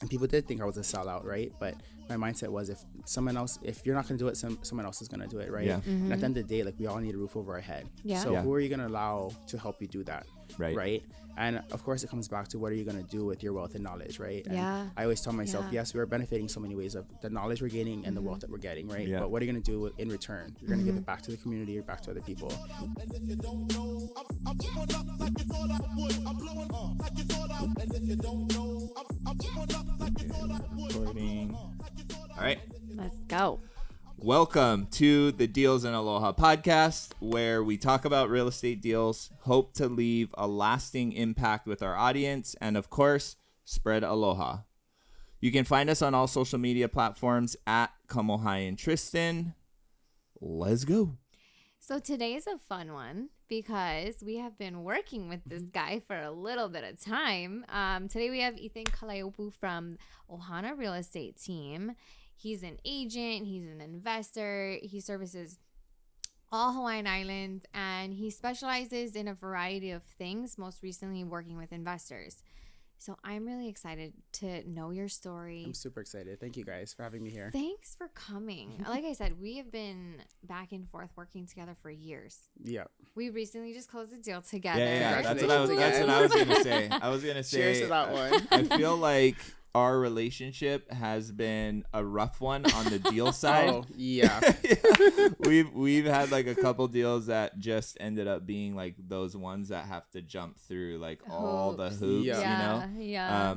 And people did think I was a sellout, right? But my mindset was, if you're not going to do it, someone else is going to do it, right? Yeah. And at the end of the day, like, we all need a roof over our head. Yeah. So Yeah. who are you going to allow to help you do that? Right. And of course, it comes back to, what are you going to do with your wealth and knowledge, right? And Yeah. I always tell myself, Yeah. yes, we are benefiting so many ways of the knowledge we're gaining and the wealth that we're getting, right? Yeah. But what are you going to do in return? You're going to give it back to the community or back to other people. Recording. All right. Let's go. Welcome to the Deals Aloha podcast, where we talk about real estate deals, hope to leave a lasting impact with our audience, and of course, spread aloha. You can find us on all social media platforms at Kamohai and Tristyn. Let's go. So today is a fun one because we have been working with this guy for a little bit of time. Today we have Ethan Kaleiopu from Ohana real estate team. He's an agent, he's an investor, he services all Hawaiian Islands, and he specializes in a variety of things, most recently working with investors. So I'm really excited to know your story. I'm super excited. Thank you guys for having me here. Thanks for coming. Like I said, we have been back and forth working together for years. Yeah. We recently just closed a deal together. Yeah. That's what I was going to say. I was going to say. Cheers to that one. I feel like our relationship has been a rough one on the deal side. Oh, yeah. We've had like a couple deals that just ended up being like those ones that have to jump through like all the hoops, Yeah. you know? Yeah.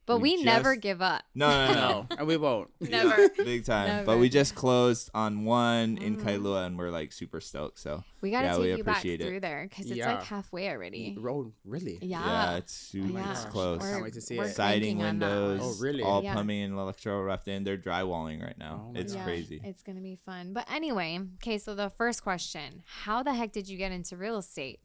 But we just never give up. No. And we won't. Never. Big time. Never. But we just closed on one in Kailua and we're like super stoked. So We got to yeah, take we you back appreciate it. through there because it's Yeah. like halfway already. Oh, really? Yeah, it's gosh. close. Can't wait to see we're it. Siding thinking on that windows, one. Oh, really? all Yeah. plumbing and electrical roughed in. They're drywalling right now. Oh my It's gosh. crazy. It's going to be fun. But anyway, okay, so the first question, how the heck did you get into real estate?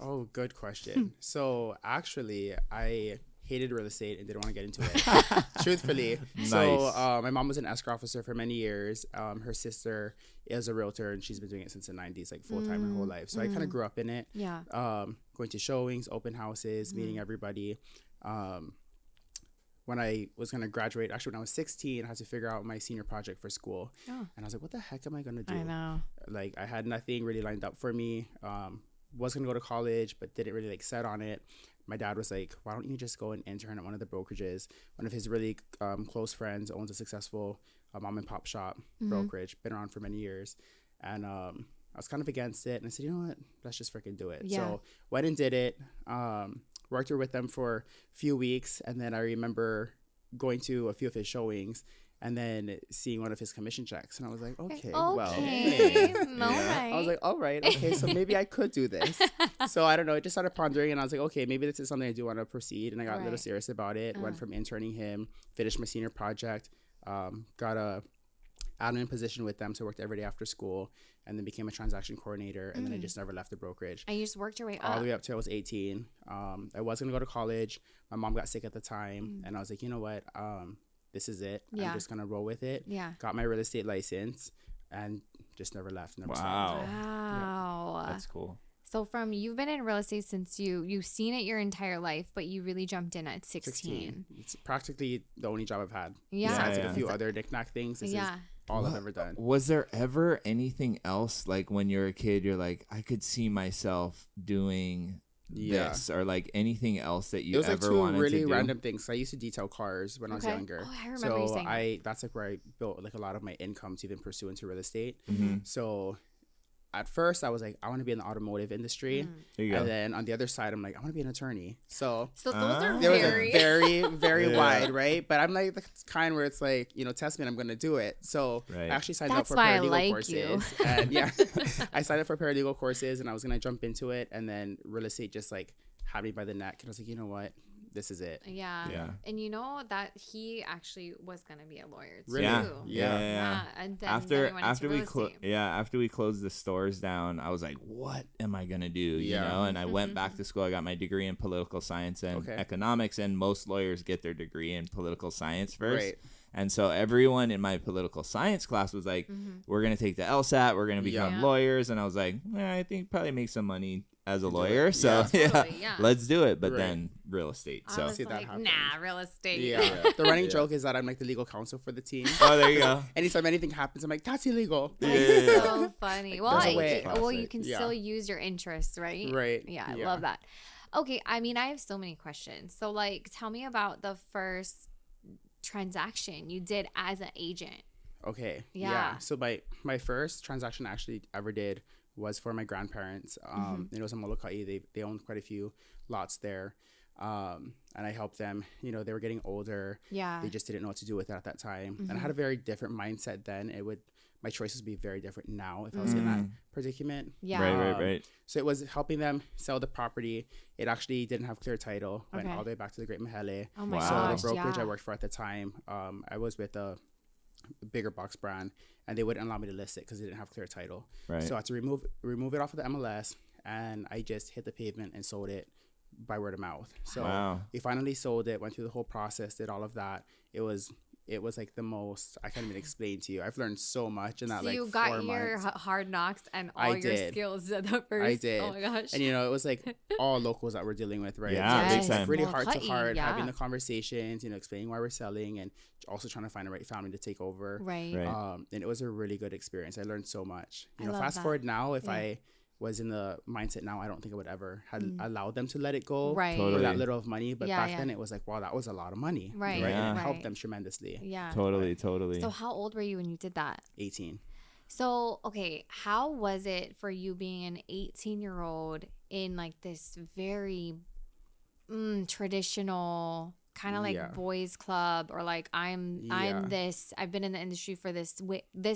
Oh, good question. So actually, I hated real estate and didn't want to get into it. Truthfully. Nice. So my mom was an escrow officer for many years. Her sister is a realtor and she's been doing it since the 90s, like full time her whole life. So I kind of grew up in it. Yeah. Going to showings, open houses, meeting everybody. When I was going to graduate, actually when I was 16, I had to figure out my senior project for school. Oh. And I was like, what the heck am I going to do? I know. Like I had nothing really lined up for me. Was going to go to college, but didn't really like set on it. My dad was like, why don't you just go and intern at one of the brokerages? One of his really close friends owns a successful mom and pop shop brokerage, been around for many years. And I was kind of against it. And I said, you know what, let's just freaking do it. Yeah. So went and did it. Worked with them for a few weeks. And then I remember going to a few of his showings and then seeing one of his commission checks. And I was like, okay. All well. right. I was like, all right, okay, so maybe I could do this. So I don't know, I just started pondering and I was like, okay, maybe this is something I do want to proceed. And I got a little serious about it. Went from interning him, finished my senior project, got a admin position with them, so I worked every day after school, and then became a transaction coordinator. And then I just never left the brokerage. And you just worked your way All up. the way up till I was 18. I was going to go to college. My mom got sick at the time. And I was like, you know what? This is it. Yeah. I'm just going to roll with it. Yeah. Got my real estate license and just never left. Never stopped. Wow. Wow. That's cool. So from you've been in real estate since you've seen it your entire life, but you really jumped in at 16. It's practically the only job I've had. Yeah. Besides like Yeah. a few other knick-knack things. This is all I've ever done. Was there ever anything else, like when you're a kid, you're like, I could see myself doing this, or like anything else that you It was ever like two wanted really to do? random things. I used to detail cars when I was younger. Oh, I remember you saying that. That's like where I built like a lot of my income to even pursue into real estate. Mm-hmm. So at first I was like, I want to be in the automotive industry. There you go. And then on the other side, I'm like, I want to be an attorney. So So those are they were very like very, very Yeah. wide, right? But I'm like the kind where it's like, you know, test me and I'm going to do it. So Right. I actually signed That's up for why I paralegal like courses. you. And yeah, I signed up for paralegal courses and I was going to jump into it. And then real estate just like had me by the neck. And I was like, you know what? This is it. Yeah. And you know that he actually was gonna be a lawyer too. Really? Yeah. And then After he went into real estate. after we closed the stores down, I was like, what am I gonna do? You Yeah. know, and I went back to school. I got my degree in political science and Okay. economics, and most lawyers get their degree in political science first. Right. And so everyone in my political science class was like, we're going to take the LSAT. We're going to become Yeah. lawyers. And I was like, I think probably make some money as a Do it. lawyer. So Yeah. Totally, yeah. let's do it. But Right. then real estate. I So was See that like, happen. nah, real estate. Yeah. The running Yeah. joke is that I'm like the legal counsel for the team. oh, there you go. Anytime anything happens, I'm like, that's illegal. Yeah. It's so funny. Well, there's a way. well, you Classic. can Yeah. still use your interests, right? Right. Yeah, I love that. Okay, I mean, I have so many questions. So, like, tell me about the first transaction you did as an agent. Okay. Yeah. So my first transaction I actually ever did was for my grandparents. It was in Molokai. They owned quite a few lots there. And I helped them. You know, they were getting older. Yeah. They just didn't know what to do with it at that time. And I had a very different mindset then. My choices would be very different now if I was in that predicament. Yeah. Right. So it was helping them sell the property. It actually didn't have clear title. Went Okay. all the way back to the Great Mahele. Oh my Wow. gosh. So the brokerage yeah. I worked for at the time, I was with a bigger box brand, and they wouldn't allow me to list it because they didn't have clear title. Right. So I had to remove it off of the MLS, and I just hit the pavement and sold it by word of mouth. So Wow. we finally sold it, went through the whole process, did all of that. It was like the most, I can't even explain to you. I've learned so much in that So like you 4 got your months. hard knocks and I all your did. skills at the first. I did. Oh my gosh. And it was like all locals that we're dealing with, right? Yeah, So big it's time. really heart to Molokai, heart, yeah. having the conversations, explaining why we're selling, and also trying to find the right family to take over. Right. Right. And it was a really good experience. I learned so much. I love Fast that. forward now, if Yeah. I was in the mindset now, I don't think I would ever have allowed them to let it go Right. for Totally. that little of money. But Yeah, back yeah. then it was like, wow, that was a lot of money. Right, And it Yeah. helped right. them tremendously. Yeah. Totally. So how old were you when you did that? 18. So, okay, how was it for you being an 18-year-old in like this very traditional kind of like Yeah. boys club, or like I'm Yeah. this, I've been in the industry for this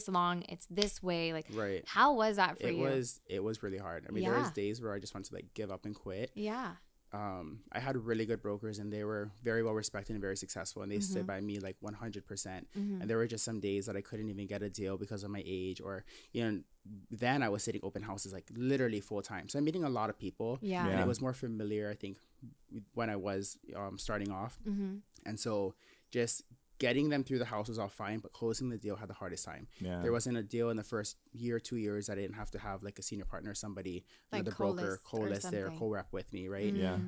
long, it's this way, like Right. how was that for It you? was really hard. I mean, there Yeah. was days where I just wanted to like give up and quit. Yeah. I had really good brokers, and they were very well respected and very successful, and they Mm-hmm. stood by me like 100%. And there were just some days that I couldn't even get a deal because of my age, or then I was sitting open houses like literally full time. So I'm meeting a lot of people. Yeah. And Yeah. it was more familiar, I think, when I was starting off. Mm-hmm. And so just getting them through the house was all fine, but closing the deal had the hardest time. Yeah. There wasn't a deal in the first year, 2 years that I didn't have to have like a senior partner, somebody, Like another broker, co-list or co-list there, something. co-rep with me, right? Yeah.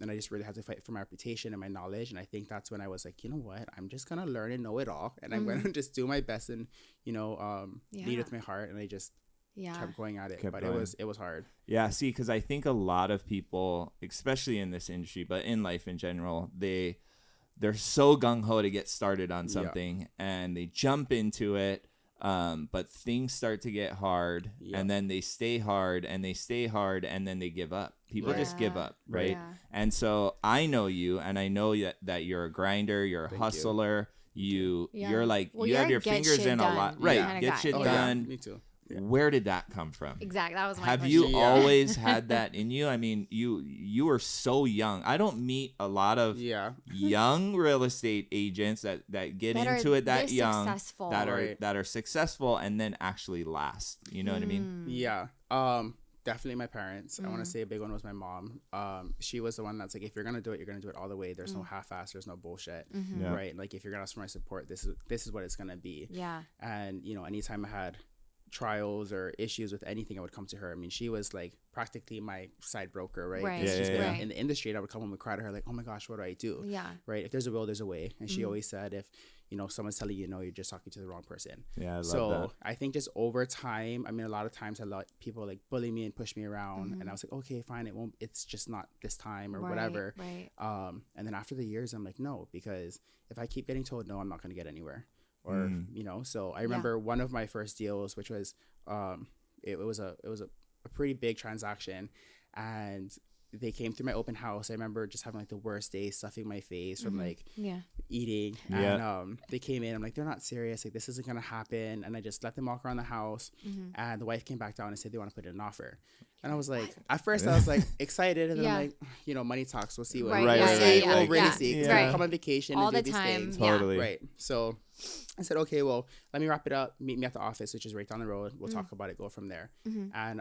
And I just really had to fight for my reputation and my knowledge. And I think that's when I was like, you know what? I'm just going to learn and know it all. And I'm going to just do my best and, lead with my heart. And I just Yeah. kept going at it. Kept But going. it was hard. Yeah, see, because I think a lot of people, especially in this industry, but in life in general, they're so gung-ho to get started on something, and they jump into it, but things start to get hard, and then they stay hard, and they stay hard, and then they give up. People just give Yeah. up, right? Yeah. And so I know you, and I know that you're a grinder, you're a Thank you. husler. Yeah. You're like, Well, you you're have a your get fingers shit in done a lot. kinda Right, guy. get shit Oh, done. Yeah, me too. Yeah. Where did that come from? Exactly. That was my Have question. you Yeah. always had that in you? I mean, you were so young. I don't meet a lot of Yeah. young real estate agents that get That are into it that this young, successful. Right. that are successful and then actually last. You know what I mean? Yeah. Definitely my parents. I want to say a big one was my mom. She was the one that's like, if you're gonna do it, you're gonna do it all the way. There's no half-ass. There's no bullshit. Yeah. Right? Like if you're gonna ask for my support, this is what it's gonna be. Yeah. And anytime I had trials or issues with anything, I would come to her. I mean, she was like practically my side broker, right? Right. 'Cause Yeah, she's yeah, been yeah. in the industry, and I would come home and cry to her like, oh my gosh, what do I do? Yeah. Right? If there's a will, there's a way. And she always said, if someone's telling you no, you're just talking to the wrong person. Yeah, I love So that. I think just over time, I mean, a lot of times I let people like bully me and push me around, and I was like, okay, fine, it's just not this time or Right, whatever. right. And then after the years, I'm like, no, because if I keep getting told no, I'm not going to get anywhere. Or so I remember one of my first deals, which was it was a pretty big transaction, and they came through my open house. I remember just having like the worst day, stuffing my face from like Yeah. eating. Yeah. And they came in. I'm like, they're not serious. Like, this isn't gonna happen. And I just let them walk around the house. And the wife came back down and said they want to put in an offer. And I was like, at first I was like excited, and then Yeah. I'm like, money talks. We'll see what Right, Right, yeah, right, yeah, right. yeah, we'll yeah. really see. 'Cause Right. we'll come on vacation All and the do these time. things. Yeah. Totally. Right. So I said, okay, well, let me wrap it up. Meet me at the office, which is right down the road. We'll talk about it. Go from there. And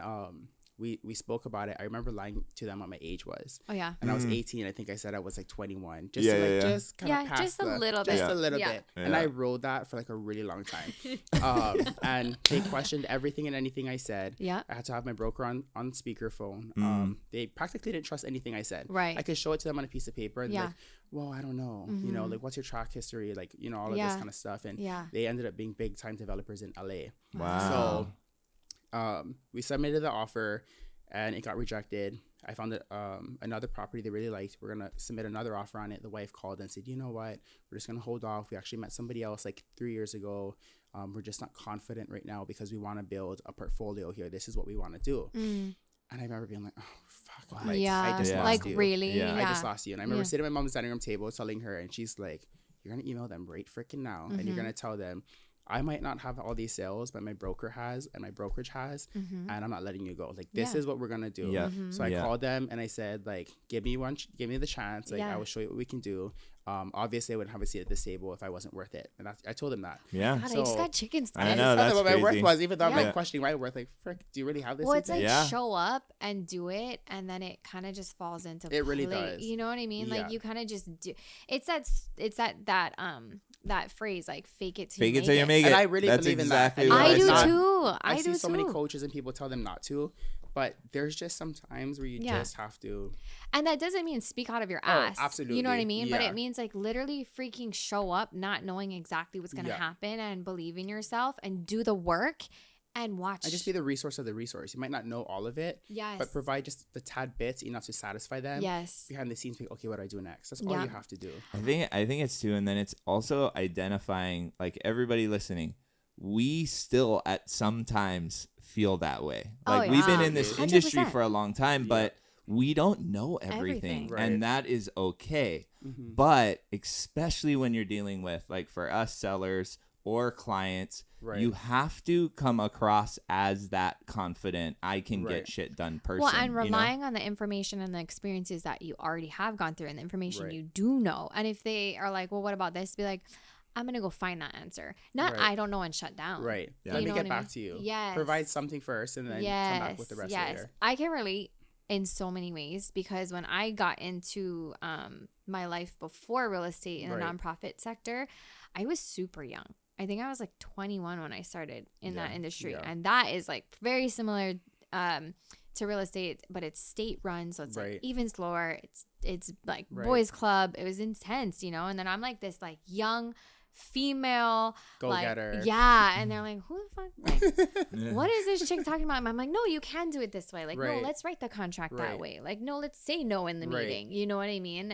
we spoke about it. I remember lying to them what my age was. Oh yeah. And I was 18. I think I said I was like 21. Just Yeah, to, like, yeah, yeah. just kind of pass just a little bit. Just a little Yeah. bit. And I rode that for like a really long time. And they questioned everything and anything I said. Yeah. I had to have my broker on speakerphone. They practically didn't trust anything I said. Right. I could show it to them on a piece of paper and Yeah. like, well, I don't know. You know, like, what's your track history? Like, you know, all of this kind of stuff. And they ended up being big time developers in LA. Wow. So we submitted the offer and it got rejected. I found another property they really liked. We're going to submit another offer on it. The wife called and said, you know what? We're just going to hold off. We actually met somebody else like 3 years ago. We're just not confident right now because we want to build a portfolio here. This is what we want to do. And I remember being like, oh, fuck. Like, I just lost like you. really? Yeah. I just lost you. And I remember sitting at my mom's dining room table telling her, and she's like, you're going to email them right freaking now. And you're going to tell them, I might not have all these sales, but my broker has and my brokerage has, and I'm not letting you go. Like, this is what we're going to do. Yeah. So I called them and I said, like, give me the chance. Like, I will show you what we can do. Obviously I wouldn't have a seat at this table if I wasn't worth it. And I told them that. Yeah. God, I just got chickens. I know, I that's what my worth crazy. was, even though I'm Yeah. like questioning my worth. Like, frick, do you really have this? Well, it's like Yeah. show up and do it, and then it kind of just falls into It really play. does. You know what I mean? Yeah. Like, you kind of just do. It's that phrase, like, fake it till Fake you it till you make make it. And I really That's believe in exactly that. what I do said. too. I do see so too. many coaches and people tell them not to, but there's just some times where you just have to. And that doesn't mean speak out of your ass. absolutely. You know what I mean? But Yeah. it means, like, literally freaking show up, not knowing exactly what's going to happen, and believe in yourself and do the work and watch. And just be the resource of the resource. You might not know all of it, Yes. but provide just the tad bits enough to satisfy them. Yes. Behind the scenes, think, okay, what do I do next? That's all you have to do. I think it's too, and then it's also identifying, like, everybody listening. We still at some times feel that way. Like, we've been in this 100%. industry for a long time, but we don't know everything, Everything. and Right. that is okay. But especially when you're dealing with, like, for us sellers or clients, Right. you have to come across as that confident, I can Right. get shit done person. Well, and you know? relying on the information and the experiences that you already have gone through and the information Right. you do know. And if they are like, well, what about this? Be like, I'm going to go find that answer. Not, Right. I don't know, and shut down. Right. Yeah. Let You me know get what I back mean? to you. Yes. Provide something first and then come back with the rest later. I can relate in so many ways, because when I got into my life before real estate in the Right. nonprofit sector, I was super young. I think I was like 21 when I started in that industry. Yeah. And that is like very similar to real estate, but it's state run. So it's like Right. even slower. It's like Right. boys club. It was intense, you know? And then I'm like this like young female Go-getter. like, yeah, and they're like, who the fuck, like, what is this chick talking about? I'm like, no, you can do it this way. Like, no, Right. let's write the contract that Right. way. Like, no, let's say no in the Right. meeting. You know what I mean?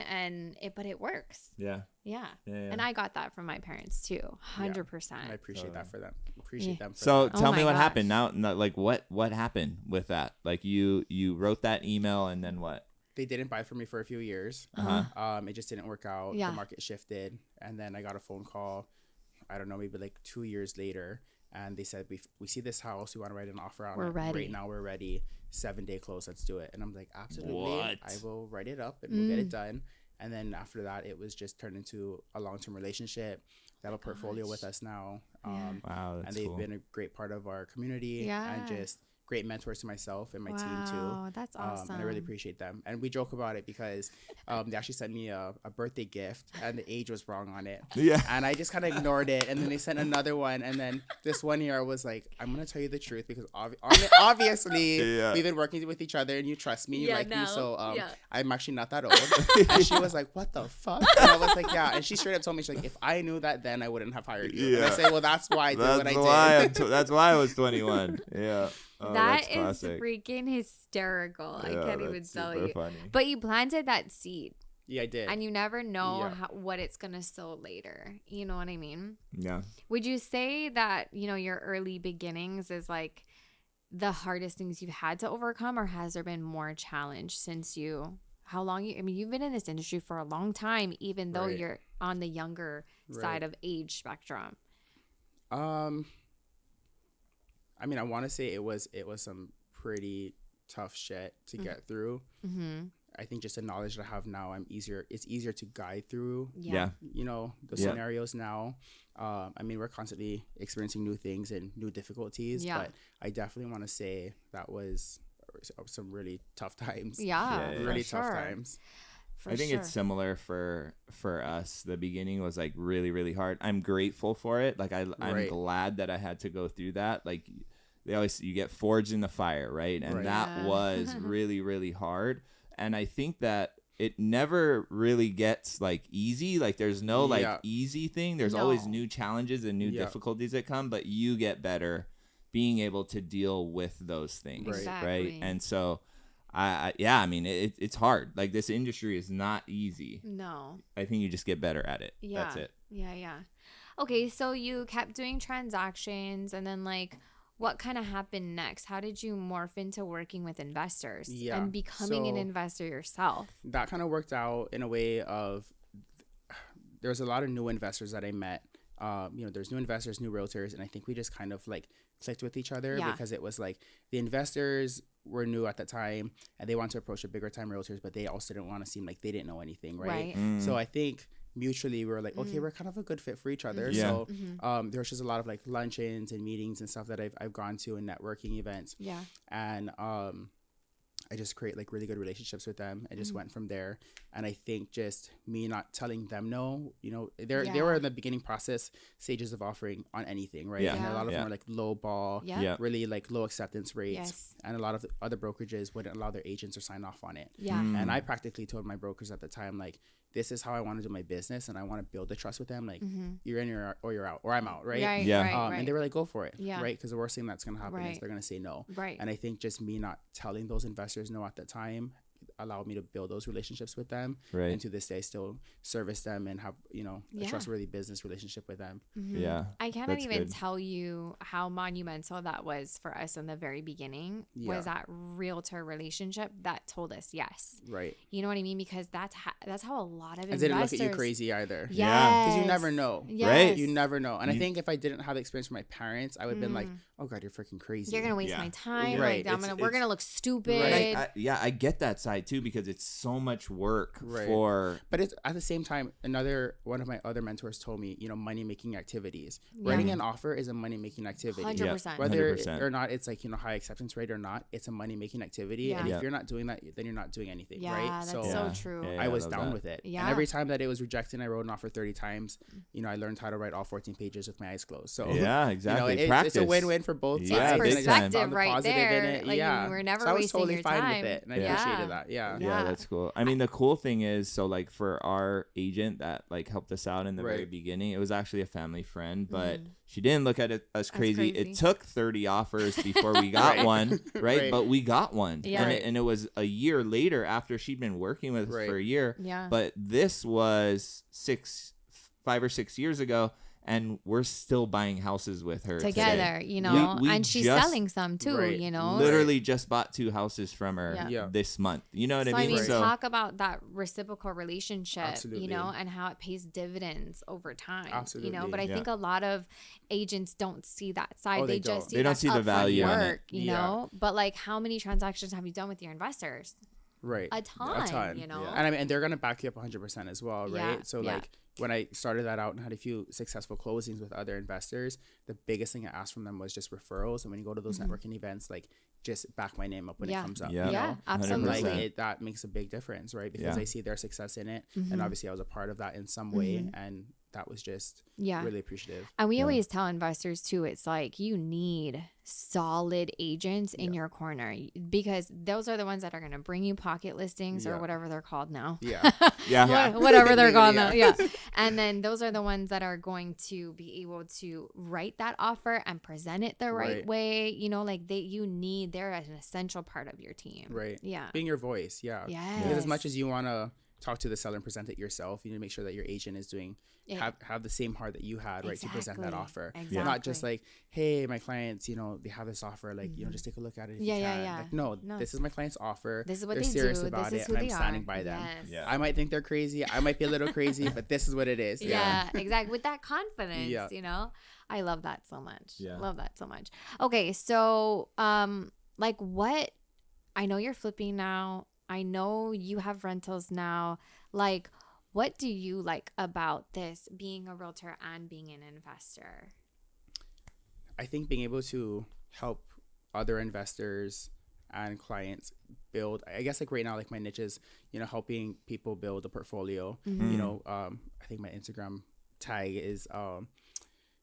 But it works. Yeah. Yeah. Yeah. And I got that from my parents too. 100%. I appreciate that for them. Appreciate them for So that. tell Oh me my what gosh. happened now. Like what happened with that? Like you wrote that email and then what? They didn't buy from me for a few years. It just didn't work out. Yeah. The market shifted. And then I got a phone call, I don't know, maybe like 2 years later. And they said, we see this house. We want to write an offer on We're it. ready. Right now we're ready. 7-day close. Let's do it. And I'm like, absolutely. What? I will write it up and we'll get it done. And then after that, it was just turned into a long-term relationship. They have a portfolio with us now. Wow, that's and they've cool. been a great part of our community. Yeah. And just great mentors to myself and my team too. Wow, that's awesome. And I really appreciate them. And we joke about it because they actually sent me a birthday gift and the age was wrong on it. Yeah. And I just kind of ignored it. And then they sent another one. And then this one year I was like, I'm going to tell you the truth because obviously Yeah. we've been working with each other and you trust me, you like me. So yeah. I'm actually not that old. And she was like, what the fuck? And I was like, yeah. And she straight up told me, she's like, if I knew that then I wouldn't have hired you. And I Yeah. say, well, that's why I did what I did. That's why I was 21. Yeah. Oh, That that's is classic. freaking hysterical. I Yeah, can't even that's tell super you. funny. But you planted that seed, Yeah, I did. and you never know Yeah. what it's gonna sow later. You know what I mean? Yeah. Would you say that, your early beginnings is like the hardest things you've had to overcome, or has there been more challenge since you've been in this industry for a long time, even though Right. you're on the younger side of age spectrum? I mean, I want to say it was some pretty tough shit to get through. Mm-hmm. I think just the knowledge that I have now, it's easier to guide through, Yeah. the scenarios now. I mean, we're constantly experiencing new things and new difficulties, Yeah. but I definitely want to say that was some really tough times. Yeah, Yeah, Really for tough sure. times. For I think sure. it's similar for us. The beginning was like really, really hard. I'm grateful for it. Like I'm Right. glad that I had to go through that. Like they always, you get forged in the fire, right? And Right. that Yeah. was really, really hard. And I think that it never really gets like easy. Like there's no like Yeah. easy thing. There's always No. new challenges and new Yeah. difficulties that come, but you get better being able to deal with those things, Right. Exactly. right? And so I mean, it's hard. Like this industry is not easy. No. I think you just get better at it. Yeah. That's it. Yeah. Okay, so you kept doing transactions, and then like, what kind of happened next? How did you morph into working with investors Yeah, and becoming an so- investor yourself? That kind of worked out in a way of there was a lot of new investors that I met. There's new investors, new realtors, and I think we just kind of like clicked with each other Yeah. because it was like the investors were new at the time and they wanted to approach the bigger time realtors, but they also didn't want to seem like they didn't know anything, right? Mm. So I think mutually we were like, okay, we're kind of a good fit for each other. Yeah. So there was just a lot of like luncheons and meetings and stuff that I've gone to and networking events, Yeah. and I just create like really good relationships with them. I just went from there. And I think just me not telling them no, they were in the beginning process stages of offering on anything, right? Yeah. And a lot of Yeah. them are like low ball, Yeah. Yeah. really like low acceptance rates. Yes. And a lot of the other brokerages wouldn't allow their agents to sign off on it. Yeah. And I practically told my brokers at the time, like, this is how I want to do my business and I want to build the trust with them. Like, you're in or you're out, or I'm out, right? Right. Yeah. Right. And they were like, go for it, Yeah. right? Because the worst thing that's going to happen is Right. they're going to say no. Right. And I think just me not telling those investors no at the time allowed me to build those relationships with them. Right. And to this day, still service them and have, a Yeah. trustworthy business relationship with them. Yeah. I cannot That's even good. tell you how monumental that was for us in the very beginning. Yeah. Was that realtor relationship that told us yes. Right. You know what I mean? Because that's how a lot of And investors didn't look at you crazy either. Yes. Because you never know. Yes. Right? You never know. And I think if I didn't have the experience with my parents, I would have been like, oh God, you're freaking crazy. You're gonna waste Yeah. my time. Right. Like we're gonna look stupid. Right. I get that side too, because it's so much work Right. for But it's at the same time, one of my other mentors told me, money making activities. Yeah. Writing an offer is a money making activity. 100%. Whether 100%. or not it's like, high acceptance rate or not, it's a money making activity. And Yeah. if you're not doing that, then you're not doing anything, Yeah, right? that's So so true. Yeah, I was love down that. with it. Yeah. And every time that it was rejected, I wrote an offer 30 times. I learned how to write all 14 pages with my eyes closed. So Yeah, exactly. it's a Practice. win-win for both Yeah, sides. It's And I just perspective found the right positive there. in it. Like, yeah. we're never so I was wasting totally your fine time. with it. And I Yeah. appreciated that. Yeah. Yeah, that's cool. I mean, the cool thing is, so like for our agent that like helped us out in the very Right. beginning, it was actually a family friend, but she didn't look at it as crazy. crazy. It took 30 offers before we got one, right? Right. But we got one. Yeah. And it was a year later after she'd been working with us Right. for a year. Yeah. But this was 5 or 6 years ago, and we're still buying houses with her Together, today. We and she's just selling some too, Right. Literally just bought 2 houses from her Yeah. this month. You know what So I mean? Right. talk about that reciprocal relationship, Absolutely. and how it pays dividends over time. Absolutely. But I Yeah. think a lot of agents don't see that side. Oh, they they just don't. see They don't that see the upfront value in it. work, you Yeah. know. But like, how many transactions have you done with your investors? Right. A ton, you know? And I mean, and they're going to back you up 100% as well, right? Yeah, So yeah. like when I started that out and had a few successful closings with other investors, the biggest thing I asked from them was just referrals. And when you go to those networking events, like just back my name up when Yeah. it comes up. Yeah. You Yeah, know? absolutely. And like 100%. that makes a big difference, right? Because Yeah. I see their success in it. And obviously I was a part of that in some way. And that was just Yeah. really appreciative. And we always tell investors too, it's like you need solid agents in your corner, because those are the ones that are going to bring you pocket listings or Yeah. whatever they're called now. Yeah. Yeah. Whatever they're called Yeah. now. Yeah. And then those are the ones that are going to be able to write that offer and present it the right Right. way. Like they're an essential part of your team. Right. Yeah. Being your voice. Yeah. Yes. Because as much as you want to talk to the seller and present it yourself, you need to make sure that your agent is doing Yeah. have the same heart that you had, right, to present that Exactly. offer. Exactly. Not just like, hey, my clients, they have this offer, like, just take a look at it if Yeah, you yeah, can. yeah. Like, no, No. this is my client's offer. This is what They're they serious do. about This is it, who and they I'm standing are. by them. Yes. Yeah. I might think they're crazy. I might be a little crazy, but this is what it is. Yeah, exactly. With that confidence, Yeah. I love that so much. Yeah. Love that so much. Okay, so like what? I know you're flipping now. I know you have rentals now. Like, what do you like about this, being a realtor and being an investor? I think being able to help other investors and clients build. I guess like right now, like my niche is, you know, helping people build a portfolio. You know, I think my Instagram tag is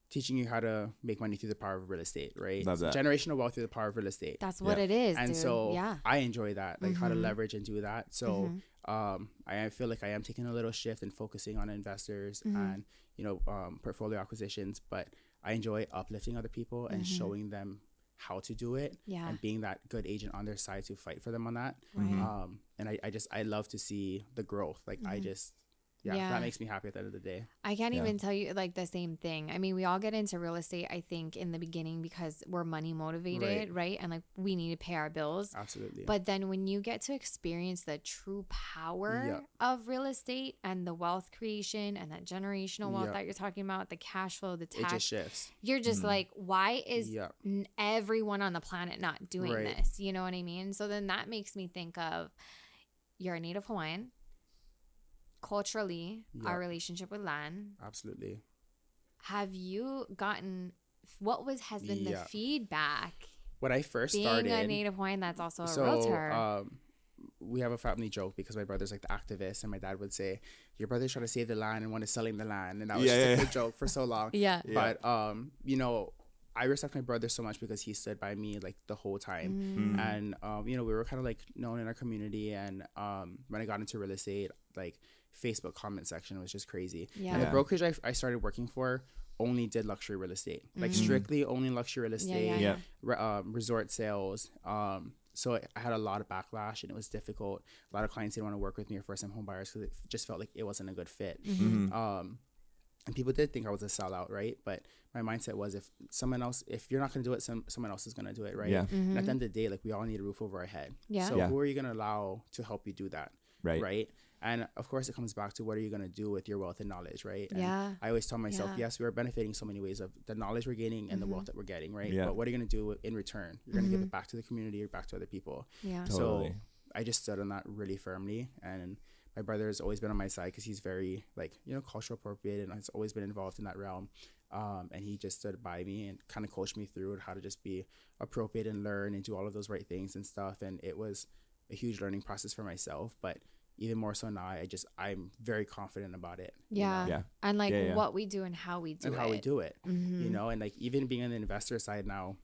teaching you how to make money through the power of real estate, right? Love that. Generational wealth through the power of real estate. That's what it is, And dude. so yeah. I enjoy that, like how to leverage and do that. So I feel like I am taking a little shift and focusing on investors and, you know, portfolio acquisitions, but I enjoy uplifting other people and showing them how to do it and being that good agent on their side to fight for them on that. And I love to see the growth. Like that makes me happy at the end of the day. I can't even tell you like the same thing. I mean, we all get into real estate, I think, in the beginning because we're money motivated, right? And like we need to pay our bills. Absolutely. But then when you get to experience the true power of real estate and the wealth creation and that generational wealth that you're talking about, the cash flow, the tax, it just shifts. You're just like, why is everyone on the planet not doing this? You know what I mean? So then that makes me think of, you're a native Hawaiian. Culturally, our relationship with land. Absolutely. Have you gotten has been the feedback when I first being started a native Hawaiian that's also a realtor? We have a family joke because my brother's like the activist, and my dad would say, "Your brother's trying to save the land, and one is selling the land," and that was just a good joke for so long. But you know, I respect my brother so much because he stood by me like the whole time, and you know, we were kind of like known in our community, and when I got into real estate, like Facebook comment section was just crazy. And the brokerage I started working for only did luxury real estate, like strictly only luxury real estate, resort sales. So I had a lot of backlash, and it was difficult. A lot of clients didn't want to work with me or first-time home buyers because it just felt like it wasn't a good fit. And people did think I was a sellout, right? But my mindset was, if you're not going to do it, someone else is going to do it, right? And at the end of the day, like we all need a roof over our head. So who are you going to allow to help you do that? Right. And of course, it comes back to what are you going to do with your wealth and knowledge, right? And I always tell myself, yes, we are benefiting so many ways of the knowledge we're gaining and the wealth that we're getting, right? But what are you going to do in return? You're going to give it back to the community or back to other people. So I just stood on that really firmly. And my brother has always been on my side because he's very, like, you know, cultural appropriate and has always been involved in that realm. And he just stood by me and kind of coached me through how to just be appropriate and learn and do all of those right things and stuff. And it was a huge learning process for myself, but even more so now, I'm very confident about it. And like what we do and how we do it. You know, and like even being on the investor side now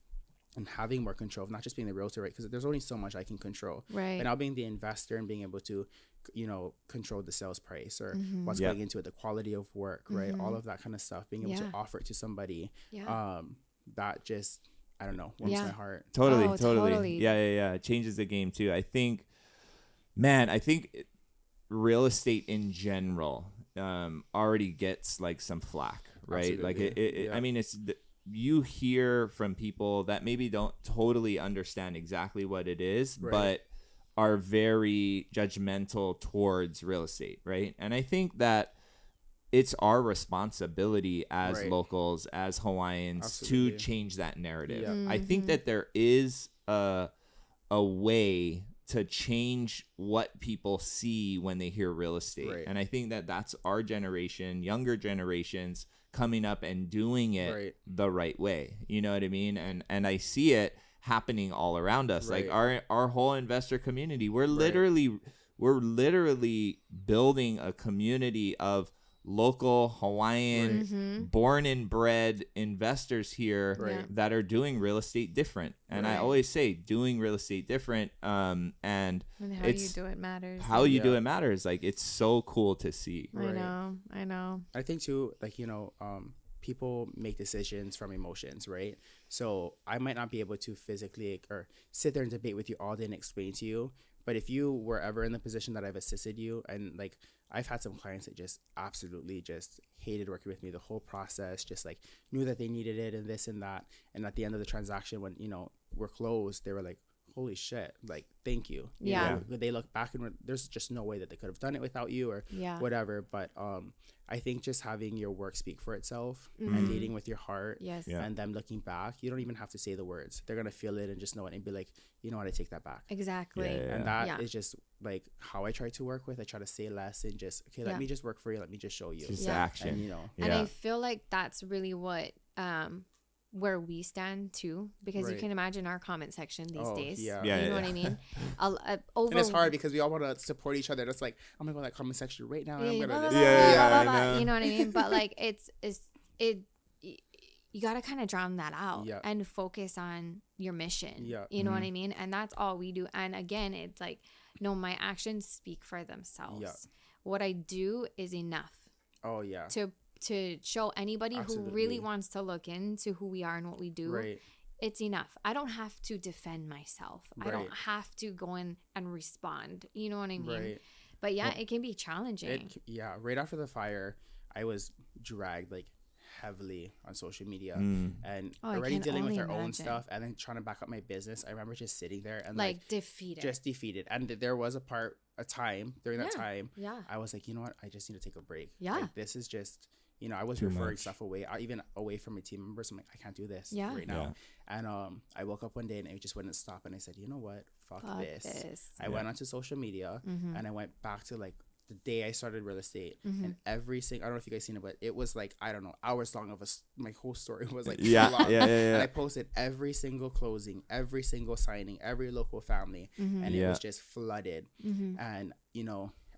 and having more control of not just being the realtor, right? Because there's only so much I can control. But now being the investor and being able to, you know, control the sales price or what's going into it, the quality of work, right? All of that kind of stuff, being able to offer it to somebody, that just, I don't know, warms my heart. Totally. Yeah. It changes the game too. I think real estate in general already gets like some flack, right? Absolutely. Like I mean, you hear from people that maybe don't totally understand exactly what it is, but are very judgmental towards real estate, right? And I think that it's our responsibility as locals, as Hawaiians, to change that narrative. I think that there is a way to change what people see when they hear real estate. And I think that that's our generation, younger generations coming up and doing it the right way. You know what I mean? And I see it happening all around us. Like our whole investor community, we're literally building a community of local Hawaiian born and bred investors here that are doing real estate different. And I always say doing real estate different, and how you do it matters. How you do it matters. Like, it's so cool to see. I know. I think too, like, you know, people make decisions from emotions, right? So I might not be able to physically or sit there and debate with you all day and explain to you, but if you were ever in the position that I've assisted you, and like I've had some clients that just absolutely just hated working with me the whole process, just like knew that they needed it and this and that, and at the end of the transaction, when, you know, we're closed, they were like, holy shit, like, thank you. You know, they look back and there's just no way that they could have done it without you or whatever. But I think just having your work speak for itself and leading with your heart and them looking back, you don't even have to say the words. They're going to feel it and just know it and be like, you know what, I take that back. Exactly. And that is just like how I try to work with. I try to say less and just, okay, let me just work for you. Let me just show you. Just action. And, you know. And I feel like that's really what where we stand too, because you Right. can imagine our comment section these days. Yeah. Yeah, You know yeah. what I mean? And it's hard because we all want to support each other. It's like, I'm gonna go to that comment section right now. And I'm blah, gonna blah, this. blah, Yeah, blah, I blah, blah, know. you know what I mean? But like you got to kind of drown that out Yeah. and focus on your mission. Yeah. You know what I mean? And that's all we do. And again, it's like, no, my actions speak for themselves. Yeah. What I do is enough Oh yeah. to show anybody who Absolutely. really wants to look into who we are and what we do. Right. It's enough. I don't have to defend myself. I don't Right. have to go in and respond. You know what I mean? Right. But yeah, Well, it can be challenging. Yeah. Right after the fire, I was dragged like heavily on social media and Oh, I already can dealing with only our own imagine. stuff and then trying to back up my business. I remember just sitting there and like defeated. just defeated. And there was a time during that Yeah. time Yeah. I was like, you know what? I just need to take a break. Yeah. Like, this is just, I was Too referring much. stuff away, even away from my team members. I'm like, I can't do this Yeah. right now. And I woke up one day and it just wouldn't stop. And I said, you know what? Fuck this. I went onto social media and I went back to like the day I started real estate and every single, I don't know if you guys seen it, but it was like, I don't know, hours long of my whole story was like, Yeah, so long. yeah. And I posted every single closing, every single signing, every local family. And it was just flooded. And,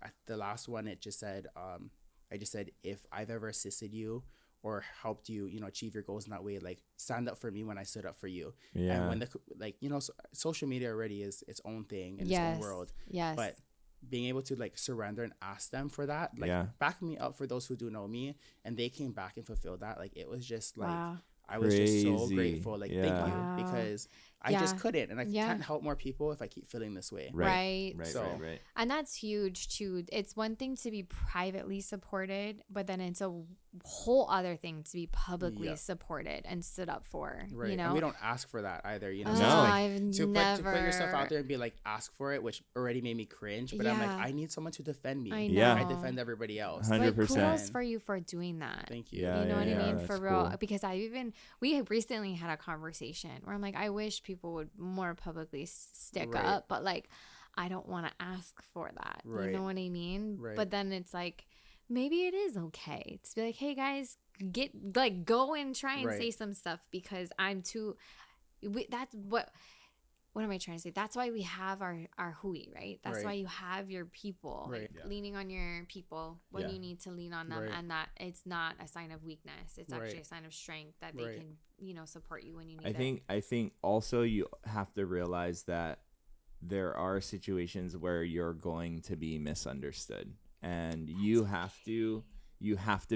at the last one, it just said, I just said, if I've ever assisted you or helped you, achieve your goals in that way, like stand up for me when I stood up for you. Yeah. And when social media already is its own thing in its Yes. own world. Yes. But being able to like surrender and ask them for that, like Yeah. back me up for those who do know me, and they came back and fulfilled that. Like it was just like Wow. I was just so Crazy. grateful. Like thank Yeah. you Wow. because I Yeah. just couldn't, and I Yeah. can't help more people if I keep feeling this way. Right. Right. So- Right. And that's huge too. It's one thing to be privately supported, but then it's a whole other thing to be publicly Yeah. supported and stood up for. Right. You know, And we don't ask for that either. Oh, So it's No. like, I've to never. put yourself out there and be like ask for it, which already made me cringe. But I'm like, Yeah. I need someone to defend me. I Yeah. know. I defend everybody else. 100%. But kudos for you for doing that. Thank you. Yeah. You know what I mean? that's For real. cool. Because we recently had a conversation where I'm like, I wish people would more publicly stick Right. up, but like, I don't want to ask for that. Right. You know what I mean? Right. But then it's like, maybe it is okay to be like, hey guys, go and try and Right. say some stuff because I'm too, that's what am I trying to say? That's why we have our hui, right? That's Right. why you have your people, Right. Yeah. leaning on your people when Yeah. you need to lean on them, Right. and that it's not a sign of weakness. It's actually Right. a sign of strength that they Right. can, support you when you need I think also you have to realize that there are situations where you're going to be misunderstood, and you have to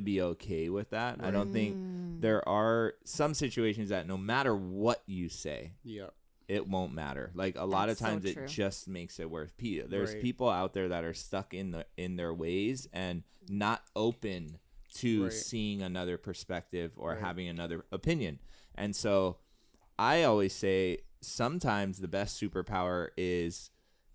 be okay with that. I don't think there are some situations that no matter what you say, Yeah. it won't matter. Like a lot of That's so times true. it just makes it worse. There's Right. people out there that are stuck in their ways and not open to Right. seeing another perspective or Right. having another opinion. And so I always say sometimes the best superpower is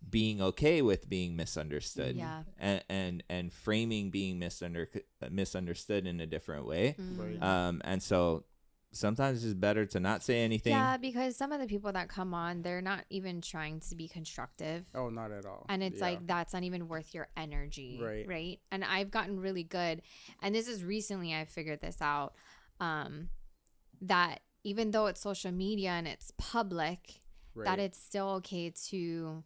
being okay with being misunderstood. Yeah. And framing being misunderstood in a different way. Right. And so sometimes it's better to not say anything. Yeah, because some of the people that come on, they're not even trying to be constructive. Oh, not at all. And it's Yeah. like, that's not even worth your energy. Right. Right. And I've gotten really good. And this is recently I figured this out. That even though it's social media and it's public, Right. that it's still okay to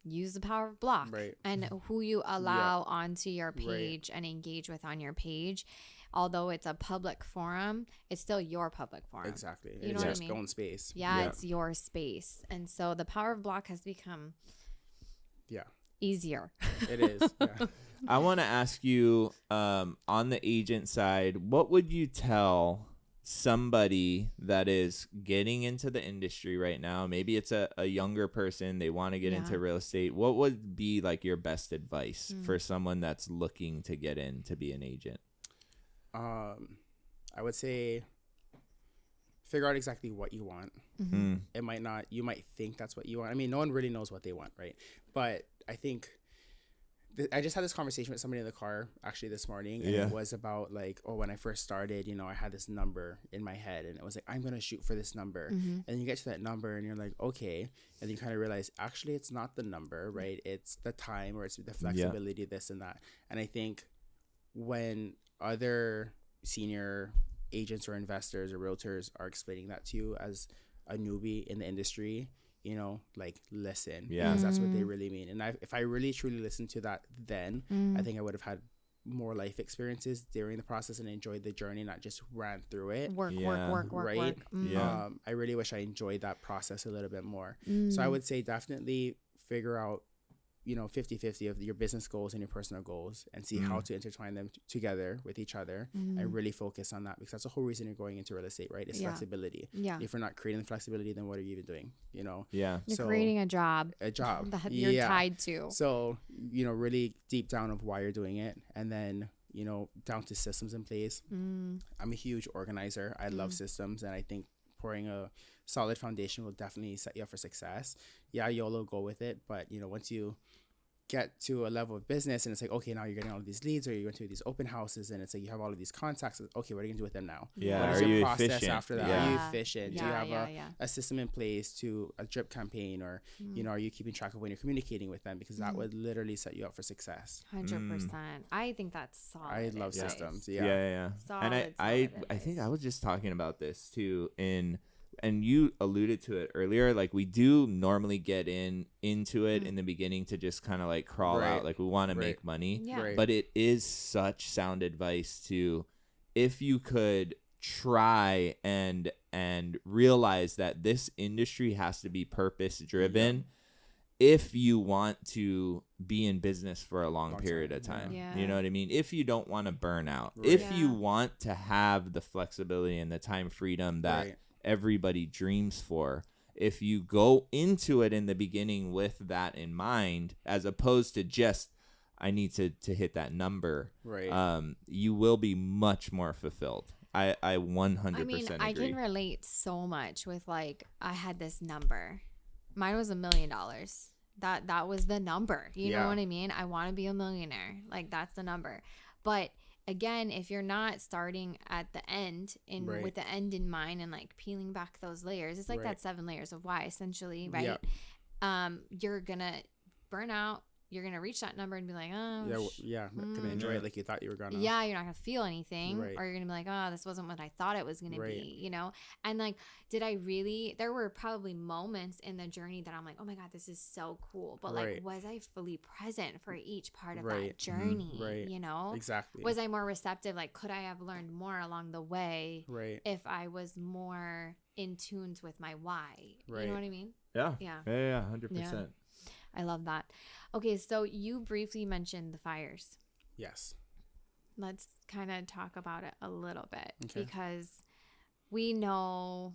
use the power of block Right. and who you allow onto your page and engage with on your page. Although it's a public forum, it's still your public forum. Exactly. You know It's what I just mean? own space. Yeah, it's your space. And so the power of block has become Yeah. easier. It is. Yeah. I want to ask you on the agent side, what would you tell somebody that is getting into the industry right now? Maybe it's a younger person, they want to get into real estate. What would be like your best advice for someone that's looking to get in to be an agent? I would say figure out exactly what you want. It might not, you might think that's what you want. I mean, no one really knows what they want, right? But I think I just had this conversation with somebody in the car actually this morning, and it was about like, when I first started, I had this number in my head, and it was like, I'm going to shoot for this number. And then you get to that number and you're like, okay. And you kind of realize actually it's not the number, right? It's the time, or it's the flexibility, this and that. And I think when other senior agents or investors or realtors are explaining that to you as a newbie in the industry, you know, like, listen, because that's what they really mean. And if I really truly listened to that then, I think I would have had more life experiences during the process and enjoyed the journey, not just ran through it. Work. Right. Yeah. I really wish I enjoyed that process a little bit more. So I would say definitely figure out, you know, 50-50 of your business goals and your personal goals, and see how to intertwine them together with each other, and really focus on that, because that's the whole reason you're going into real estate, right? It's flexibility. Yeah. If you're not creating flexibility, then what are you even doing? You know? Yeah. You're creating a job that you're tied to. So, you know, really deep down of why you're doing it, and then, you know, down to systems in place. I'm a huge organizer. I love systems, and I think pouring a solid foundation will definitely set you up for success. Yeah, YOLO, go with it. But, you know, once you get to a level of business and it's like, okay, now you're getting all of these leads, or you're going to these open houses, and it's like you have all of these contacts. Okay, what are you going to do with them now? Yeah. What is Are your you process efficient? after that? Yeah. Are you efficient? Do you have a a system in place to a drip campaign, or, you know, are you keeping track of when you're communicating with them? Because that would literally set you up for success. 100%. I think that's solid. I love advice. systems. Yeah. Solid, And I think I was just talking about this too and you alluded to it earlier. Like, we do normally get into it in the beginning to just kind of like crawl out. Like, we want to make money. Yeah. But it is such sound advice to, if you could try and realize that this industry has to be purpose driven. If you want to be in business for a long period of time, you know what I mean? If you don't want to burn out, if you want to have the flexibility and the time freedom that everybody dreams for, if you go into it in the beginning with that in mind, as opposed to just, I need to hit that number, you will be much more fulfilled. I 100% agree. I can relate so much with, like, I had this number. Mine was $1 million. That was the number. You know what I mean? I want to be a millionaire. Like, that's the number. But again, if you're not starting at the end with the end in mind and like peeling back those layers, it's like that 7 layers of why, essentially, right? You're gonna burn out. You're gonna reach that number and be like, oh, not gonna enjoy it like you thought you were gonna. Yeah, you're not gonna feel anything, or you're gonna be like, oh, this wasn't what I thought it was gonna be, you know. And like, did I really? There were probably moments in the journey that I'm like, oh my god, this is so cool, but like, was I fully present for each part of that journey? You know, exactly. Was I more receptive? Like, could I have learned more along the way? If I was more in tune with my why? You know what I mean? Yeah. 100%. I love that. Okay, so you briefly mentioned the fires. Yes. Let's kind of talk about it a little bit, because we know,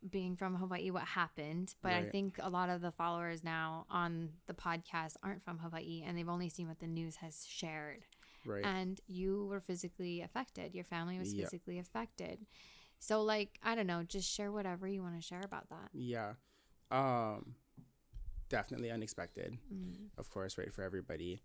being from Hawaii, what happened, but I think a lot of the followers now on the podcast aren't from Hawaii, and they've only seen what the news has shared. And you were physically affected. Your family was physically affected. So, like, I don't know, just share whatever you want to share about that. Yeah. Definitely unexpected, of course, right, for everybody.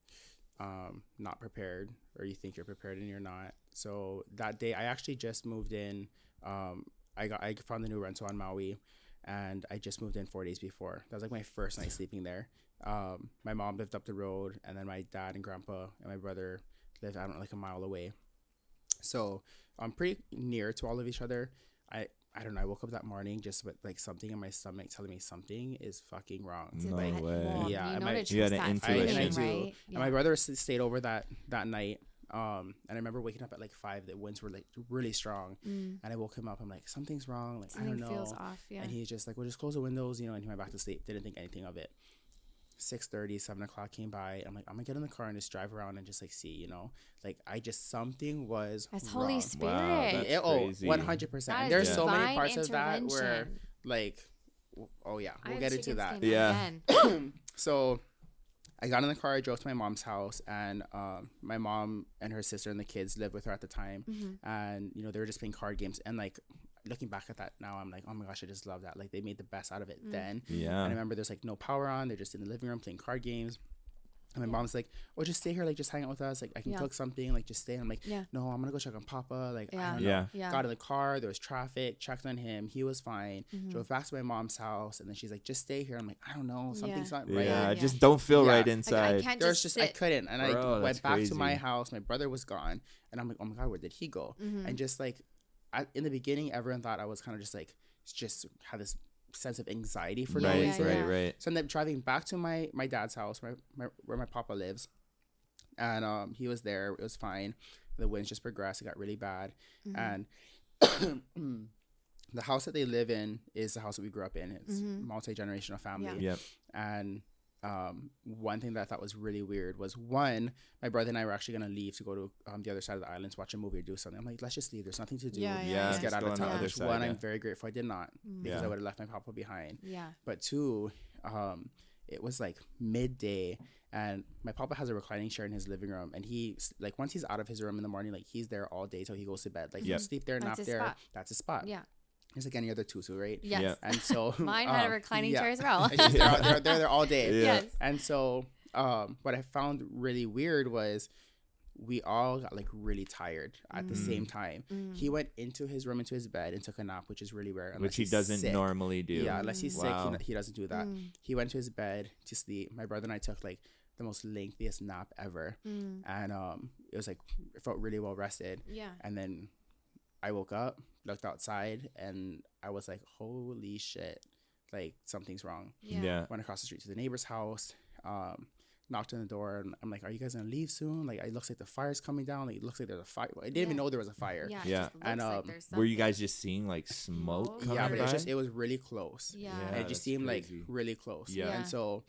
Not prepared, or you think you're prepared and you're not. So that day, I actually just moved in. I found the new rental on Maui, and I just moved in 4 days before. That was like my first night sleeping there. My mom lived up the road, and then my dad and grandpa and my brother lived, I don't know, like a mile away. So I'm pretty near to all of each other. I don't know. I woke up that morning just with like something in my stomach telling me something is fucking wrong. No like, way. Yeah, you know, you had an intuition. I do. Right? And my brother stayed over that night. And I remember waking up at like 5. The winds were like really strong, and I woke him up. I'm like, something's wrong. Like, something I don't know. Feels off. Yeah. And he's just like, well, just close the windows, you know. And he went back to sleep. Didn't think anything of it. 6:30, 7 o'clock came by. I'm like, I'm gonna get in the car and just drive around and just like see, you know, like something was that's wrong. Holy Spirit. Wow, that's crazy. 100%. There's so many parts of that where like, we'll get into that. Yeah. So I got in the car, I drove to my mom's house, and my mom and her sister and the kids lived with her at the time. And, you know, they were just playing card games. And like, looking back at that now, I'm like, oh my gosh, I just love that. Like, they made the best out of it then. Yeah. And I remember there's like no power on. They're just in the living room playing card games. And my mom's like, "Oh, just stay here, like just hang out with us. Like I can cook something, like just stay." And I'm like, "No, I'm gonna go check on Papa." Like I don't know. Got in the car. There was traffic. Checked on him. He was fine. Drove back to my mom's house, and then she's like, "Just stay here." I'm like, "I don't know. Something's not right." Yeah, just don't feel right inside. Like, I can't I couldn't, and I went back crazy. to my house. My brother was gone, and I'm like, "Oh my god, where did he go?" And just like, in the beginning, everyone thought I was kind of just had this sense of anxiety for no reason. Right. So I ended up driving back to my dad's house, where my papa lives, and he was there. It was fine. The winds just progressed. It got really bad, and the house that they live in is the house that we grew up in. It's multi-generational family. And one thing that I thought was really weird was, one, my brother and I were actually going to leave to go to the other side of the island to watch a movie or do something. I'm like, let's just leave. There's nothing to do. Let's get out of town. One, I'm very grateful I did not, because I would have left my papa behind. But two, it was like midday, and my papa has a reclining chair in his living room, and he, like, once he's out of his room in the morning, like, he's there all day till he goes to bed. Like, he'll sleep there, nap there. That's his spot. It's like any other tutu, right? Yes. And so mine had a reclining chair as well. They're there all day. Yes. And so what I found really weird was we all got like really tired at the same time. He went into his room, into his bed, and took a nap, which is really rare. Which he doesn't normally do. Yeah, unless he's sick, he doesn't do that. He went to his bed to sleep. My brother and I took like the most lengthiest nap ever. And it was like, it felt really well rested. And then I woke up, looked outside, and I was like, holy shit, like something's wrong. Went across the street to the neighbor's house, knocked on the door, and I'm like, are you guys gonna leave soon? Like, it looks like the fire's coming down. Like, it looks like there's a fire. I didn't even know there was a fire. And like were you guys just seeing like smoke coming but it was really close. And it just seemed like really close. And so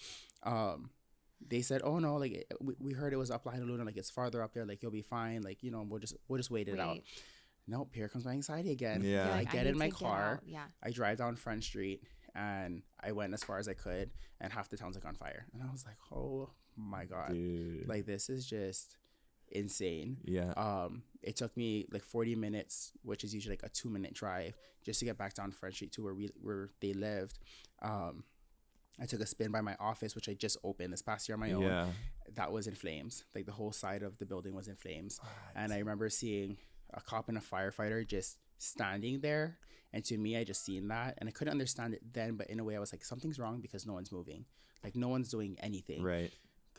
they said, oh no, like we heard it was up La Luna, like it's farther up there, like you'll be fine, like, you know, we'll just wait it out. Nope, here comes my anxiety again. I get in my car. I drive down Front Street, and I went as far as I could, and half the town's like on fire. And I was like, oh my god, dude. Like, this is just insane. It took me like 40 minutes, which is usually like a 2-minute drive, just to get back down Front Street to where they lived. I took a spin by my office, which I just opened this past year on my own. That was in flames. Like, the whole side of the building was in flames. And I remember seeing a cop and a firefighter just standing there, and to me, I just seen that, and I couldn't understand it then, but in a way I was like, something's wrong, because no one's moving, like no one's doing anything.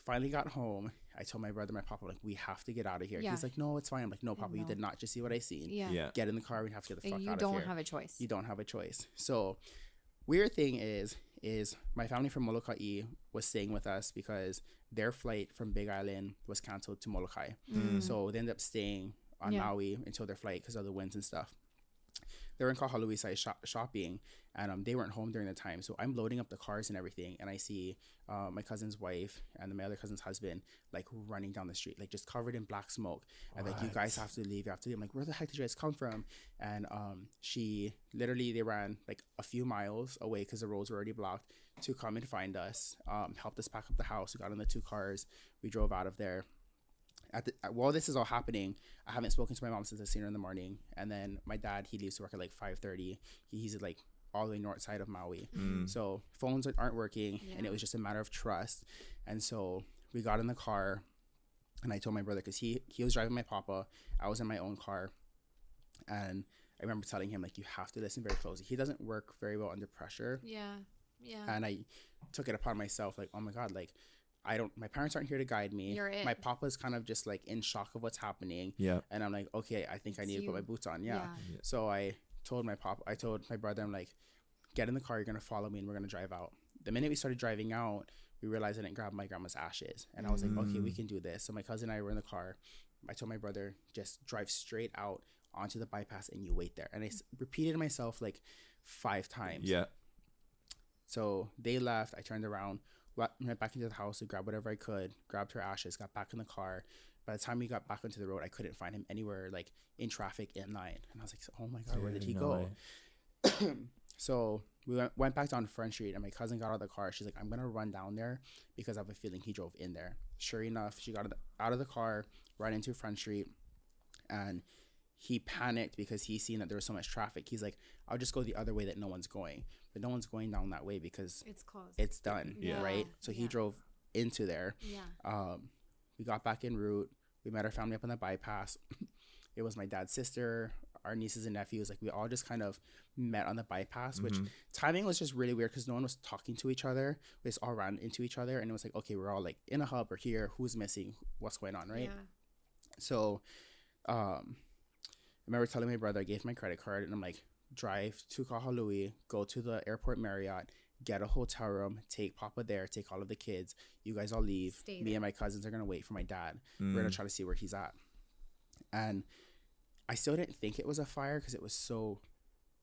Finally got home, I told my brother, my papa, like, we have to get out of here. He's like, no, it's fine. I'm like, no, papa, you did not just see what I seen. Get in the car, we have to get the fuck out of here. You don't have a choice. You don't have a choice. So weird thing is my family from Molokai was staying with us because their flight from Big Island was canceled to Molokai. So they ended up staying on Maui until their flight because of the winds and stuff. They were in Kahalui side shopping, and they weren't home during the time. So I'm loading up the cars and everything, and I see my cousin's wife and my other cousin's husband like running down the street, like just covered in black smoke. And like, you guys have to leave. You have to leave. I'm like, where the heck did you guys come from? And they ran like a few miles away because the roads were already blocked to come and find us, helped us pack up the house. We got in the 2 cars. We drove out of there. While this is all happening, I haven't spoken to my mom since I seen her in the morning. And then my dad, he leaves to work at like 5:30. He's like all the way north side of Maui. So phones aren't working, and it was just a matter of trust. And so we got in the car, and I told my brother, because he was driving my papa, I was in my own car, and I remember telling him, like, you have to listen very closely. He doesn't work very well under pressure. And I took it upon myself, like, oh my god, like, my parents aren't here to guide me. My papa's kind of just like in shock of what's happening. And I'm like, okay, I think I need to put my boots on. So I told my brother, I'm like, get in the car, you're going to follow me, and we're going to drive out. The minute we started driving out, we realized I didn't grab my grandma's ashes. And I was like, okay, we can do this. So my cousin and I were in the car. I told my brother, just drive straight out onto the bypass, and you wait there. And I repeated myself like 5 times. So they left. I turned around, went back into the house to grab whatever I could, grabbed her ashes, got back in the car. By the time we got back onto the road, I couldn't find him anywhere, like in traffic, in line. And I was like, oh my God, where did he go? So we went back down Front Street, and my cousin got out of the car. She's like, I'm going to run down there because I have a feeling he drove in there. Sure enough, she got out of the car, ran into Front Street, and he panicked because he's seen that there was so much traffic. He's like, I'll just go the other way that no one's going. But no one's going down that way because it's closed. It's done, right? So he drove into there. Yeah. We got back en route. We met our family up on the bypass. It was my dad's sister, our nieces and nephews. Like, we all just kind of met on the bypass, which timing was just really weird because no one was talking to each other. We just all ran into each other, and it was like, okay, we're all like in a hub or here. Who's missing? What's going on, right? Yeah. So, I remember telling my brother, I gave my credit card, and I'm like, drive to Kahului, go to the airport Marriott, get a hotel room, take Papa there, take all of the kids. You guys all leave. Stay Me there. and my cousins are gonna wait for my dad. We're gonna try to see where he's at. And I still didn't think it was a fire because it was so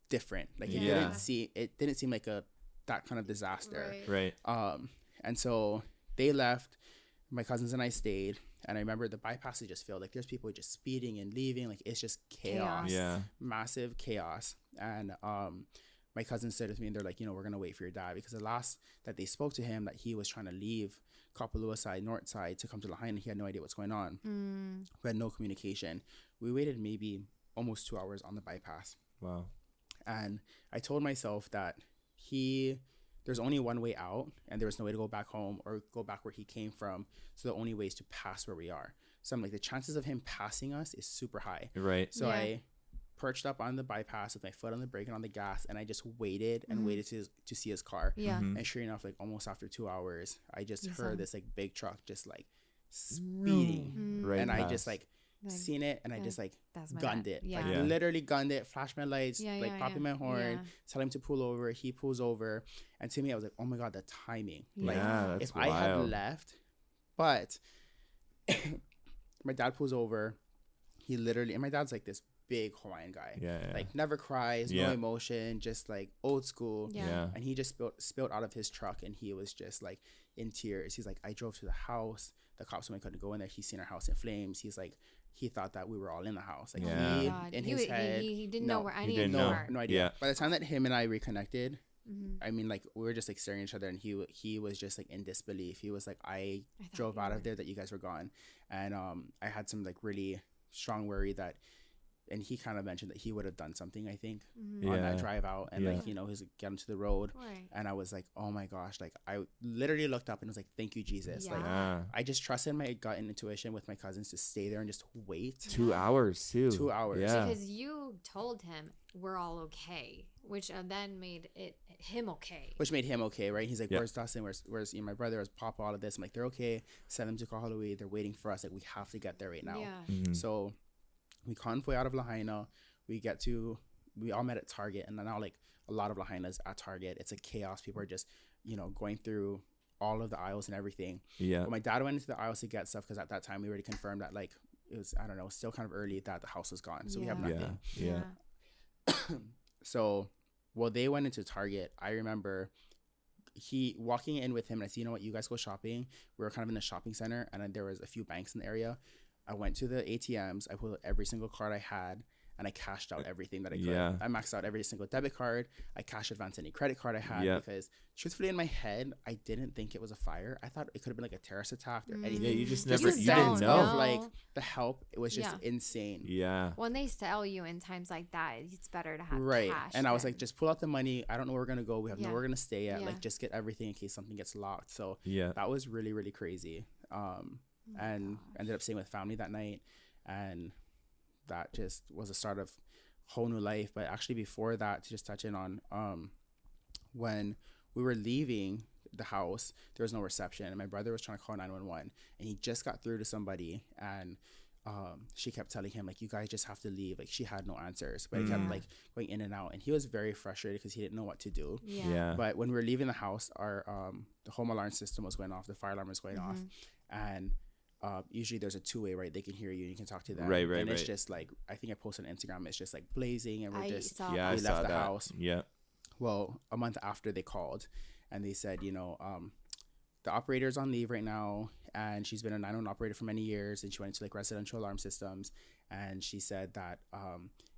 different. Like, Yeah. it didn't seem like that kind of disaster. Right. Right. And so they left. My cousins and I stayed. And I remember the bypass is just filled. Like, there's people just speeding and leaving. Like, it's just chaos. Yeah. Massive chaos. And my cousins said with me, and they're like, we're gonna wait for your dad, because the last that they spoke to him, that he was trying to leave Kapalua side, north side, to come to Lahaina. He had no idea what's going on. We had no communication. We waited maybe almost 2 hours on the bypass. Wow. And I told myself that there's only one way out, and there was no way to go back home or go back where he came from. So the only way is to pass where we are. So I'm like, the chances of him passing us is super high. Right. So Yeah. I perched up on the bypass with my foot on the brake and on the gas, and I just waited and waited to see his car. Yeah. And sure enough, like almost after 2 hours, I just You heard saw. this like big truck just like speeding. Right. And I past. just like seen it, and I just like That's my gunned dad. it. Yeah. Like, Yeah. literally gunned it, flashed my lights, Yeah, like yeah, popping yeah. my horn, Yeah. tell him to pull over. He pulls over, and to me I was like, oh my god, the timing. Like, Yeah, that's if I had wild. left, but my dad pulls over. He literally, and my dad's like this big Hawaiian guy. Yeah. Like, never cries, Yeah. no emotion, just like old school. Yeah. Yeah. And he just spilled out of his truck, and he was just like in tears. He's like, I drove to the house. The cops told me I couldn't go in there. He's seen our house in flames. He's like, he thought that we were all in the house. Like, Yeah. he, God. in his head, he didn't know where He any didn't of know. them were. no idea. Yeah. By the time that him and I reconnected, Mm-hmm. I mean, like, we were just like staring at each other, and he was just like in disbelief. He was like, I thought drove you out were. of there that you guys were gone. And I had some like really strong worry that, and he kind of mentioned that he would have done something, I think, on Yeah. that drive out, and Yeah. like, he's like, get him to the road. Right. And I was like, oh my gosh, like, I literally looked up and was like, thank you, Jesus. Yeah. Like, Yeah. I just trusted my gut and intuition with my cousins to stay there and just wait. 2 hours too. 2 hours. Yeah. Because you told him we're all okay, which then made him okay. Which made him okay, right? He's like, Yeah. where's Dustin? Where's my brother? Where's Papa? All of this. I'm like, they're okay. Send them to Kahului. They're waiting for us. Like, we have to get there right now. Yeah. Mhm. So we convoy out of Lahaina. We all met at Target, and then now like a lot of Lahaina's at Target. It's a chaos. People are just, going through all of the aisles and everything. Yeah. But my dad went into the aisles to get stuff because at that time we already confirmed that like it was, I don't know, still kind of early that the house was gone. So we have Yeah. nothing. Yeah. So while they went into Target, I remember he walking in with him, and I said, you know what, you guys go shopping. We were kind of in the shopping center, and then there was a few banks in the area. I went to the ATMs. I pulled out every single card I had, and I cashed out everything that I could. Yeah. I maxed out every single debit card. I cash advanced any credit card I had, Yeah. because truthfully in my head, I didn't think it was a fire. I thought it could have been like a terrorist attack or anything. Yeah, you just Just never the you sense didn't of know. like the help, it was just Yeah. insane. Yeah. When they sell you in times like that, it's better to have Right. cash. And I was than- like, just pull out the money. I don't know where we're gonna go. We have Yeah. nowhere we're gonna stay at. Yeah. Like, just get everything in case something gets locked. So Yeah. that was really, really crazy. And ended up staying with family that night, and that just was the start of whole new life. But actually before that, to just touch in on when we were leaving the house, there was no reception, and my brother was trying to call 911, and he just got through to somebody, and she kept telling him like, you guys just have to leave. Like, she had no answers, but he kept Yeah. like going in and out, and he was very frustrated because he didn't know what to do. Yeah. But when we were leaving the house, our the home alarm system was going off, the fire alarm was going off, and usually there's a two-way, right? They can hear you and you can talk to them. Right, And it's right. just like, I think I posted on Instagram, it's just like blazing, and we're I just saw Yeah, I we that. left saw the that. house. Yeah. Well, a month after they called, and they said, the operator's on leave right now, and she's been a 911 operator for many years, and she went into like residential alarm systems, and she said that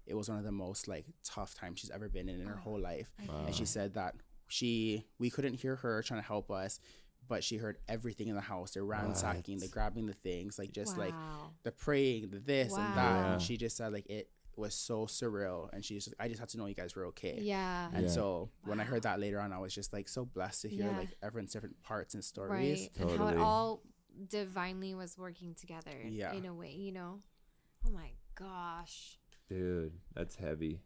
it was one of the most like tough times she's ever been in her whole life. And she said that we couldn't hear her trying to help us, but she heard everything in the house. They're ransacking, they're grabbing the things, like just like Wow. the praying, the this and that. Wow. And she just said like it was so surreal. And she's just, I just had to know you guys were okay. Yeah. And Yeah. so when I heard that later on, I was just like so blessed to hear Yeah. like everyone's different parts and stories. Right. And how it Totally. all divinely was working together Yeah. in a way, you know? Oh my gosh. Dude, that's heavy.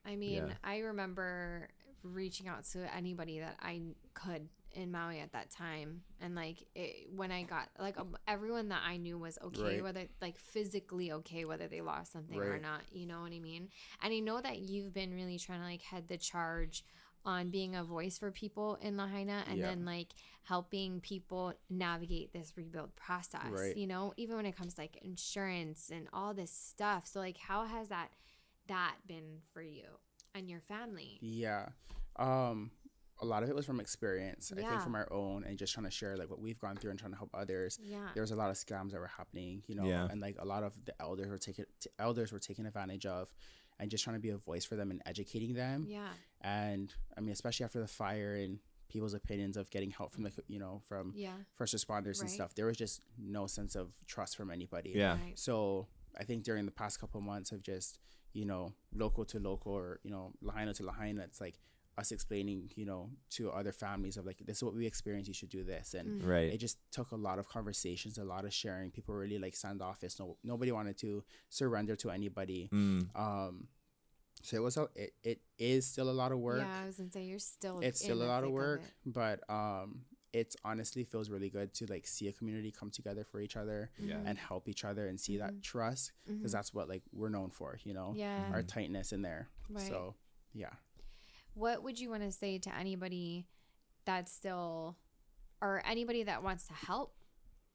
I mean, Yeah. I remember reaching out to anybody that I could in Maui at that time. And like when I got like everyone that I knew was okay, Right. whether like physically okay, whether they lost something or Right. not, you know what I mean? And I know that you've been really trying to like head the charge on being a voice for people in Lahaina and Yeah. then like helping people navigate this rebuild process, Right. you know, even when it comes to like insurance and all this stuff. So like how has that been for you and your family? Yeah. A lot of it was from experience. I Yeah. think from our own and just trying to share like what we've gone through and trying to help others. Yeah. There was a lot of scams that were happening, you know, Yeah. and like a lot of the elders were taken advantage of, and just trying to be a voice for them and educating them. Yeah. And I mean, especially after the fire and people's opinions of getting help from the, you know, from Yeah. first responders and Right. stuff, there was just no sense of trust from anybody. Yeah. Right. So I think during the past couple of months of just, you know, local to local or, you know, Lahaina to Lahaina, it's like us explaining, you know, to other families of like, this is what we experienced, you should do this. And Right. it just took a lot of conversations, a lot of sharing. People were really like standoffish. Nobody wanted to surrender to anybody. So it is still a lot of work. Yeah, I was gonna say you're still. It's in still a the lot of thick work, it. but it honestly feels really good to like see a community come together for each other Yeah. and help each other and see that trust, because that's what like we're known for, you know, Yeah. our tightness in there. Right. So yeah. What would you want to say to anybody that's still, or anybody that wants to help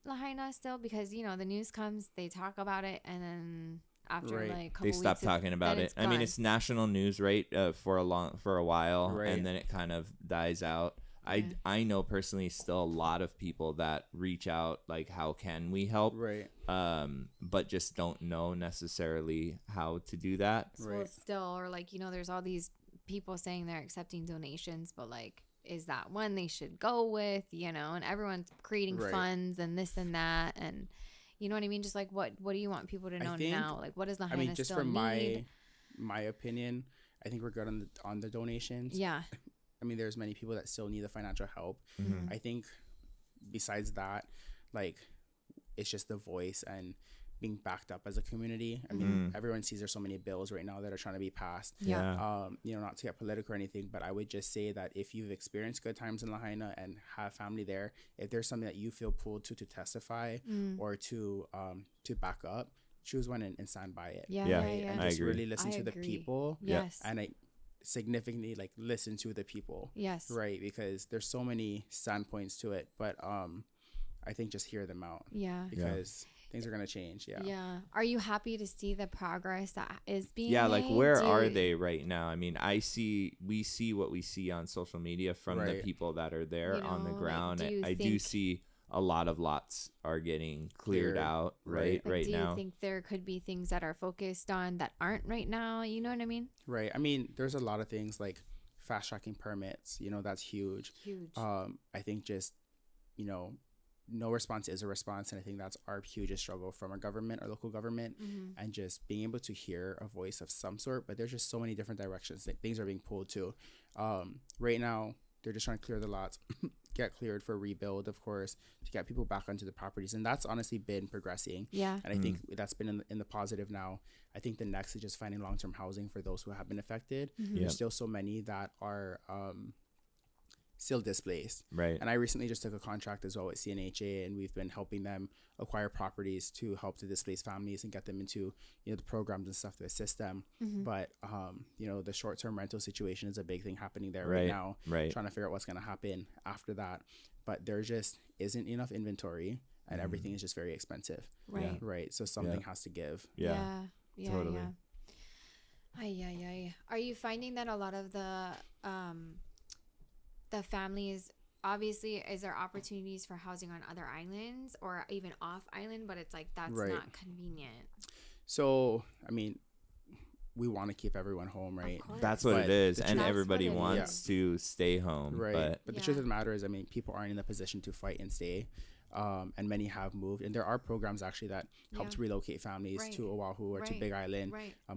Lahaina still? Because you know the news comes, they talk about it, and then after Right. like a couple They stop weeks, talking about it. I mean, gone. it's national news, right? For a while, Right. and then it kind of dies out. Yeah. I know personally still a lot of people that reach out like, how can we help? Right. But just don't know necessarily how to do that. So Right. still, or like, you know, there's all these people saying they're accepting donations, but like, is that one they should go with, you know? And everyone's creating Right. funds and this and that, and you know what I mean? Just like, what do you want people to know think- now? Like, what does Lahaina I mean, just still from need? my opinion, I think we're good on the donations. Yeah. I mean, there's many people that still need the financial help. Mm-hmm. I think besides that, like, it's just the voice and being backed up as a community. I mean, everyone sees there's so many bills right now that are trying to be passed. Yeah. You know, not to get political or anything, but I would just say that if you've experienced good times in Lahaina and have family there, if there's something that you feel pulled to testify or to back up, choose one and stand by it. Yeah. Yeah. Yeah. Right? Yeah. And I just agree. really listen I to the agree. people. Yes. And I significantly like listen to the people. Yes. Right, because there's so many standpoints to it, but I think just hear them out Yeah. because things are gonna change. Yeah. Yeah. Are you happy to see the progress that is being Yeah, like made? where Do are you- they right now? I mean, we see what we see on social media from the Right. people that are there You on the know, like, ground. do you I do think- see a lot of lots are getting cleared Cleared. out Right. But right do now. you think there could be things that are focused on that aren't right now? You know what I mean? Right. I mean, there's a lot of things like fast tracking permits. You know, that's huge. Huge. I think just, you know, no response is a response, and I think that's our hugest struggle from our government, our local government, and just being able to hear a voice of some sort. But there's just so many different directions that things are being pulled to. Right now, they're just trying to clear the lots, get cleared for rebuild, of course, to get people back onto the properties, and that's honestly been progressing. Yeah. And I think that's been in the positive now. I think the next is just finding long-term housing for those who have been affected. Mm-hmm. Yeah. There's still so many that are still displaced. Right. And I recently just took a contract as well with CNHA, and we've been helping them acquire properties to help the displaced families and get them into, you know, the programs and stuff to assist them. But, you know, the short-term rental situation is a big thing happening there right now. Right. Trying to figure out what's going to happen after that. But there just isn't enough inventory, and everything is just very expensive. Right. Right. So something has to give. Yeah. Yeah. Totally. Yeah. Ay. Are you finding that a lot of the families, obviously, is there opportunities for housing on other islands or even off island, but it's like that's Right. not convenient. So, I mean, we want to keep everyone home, right? course. That's what But it is, the and truth- everybody That's what it wants to stay home. Right. But But the Yeah. truth of the matter is, I mean, people aren't in a position to fight and stay. and many have moved. And there are programs actually that help to relocate families to Oahu or to Big Island,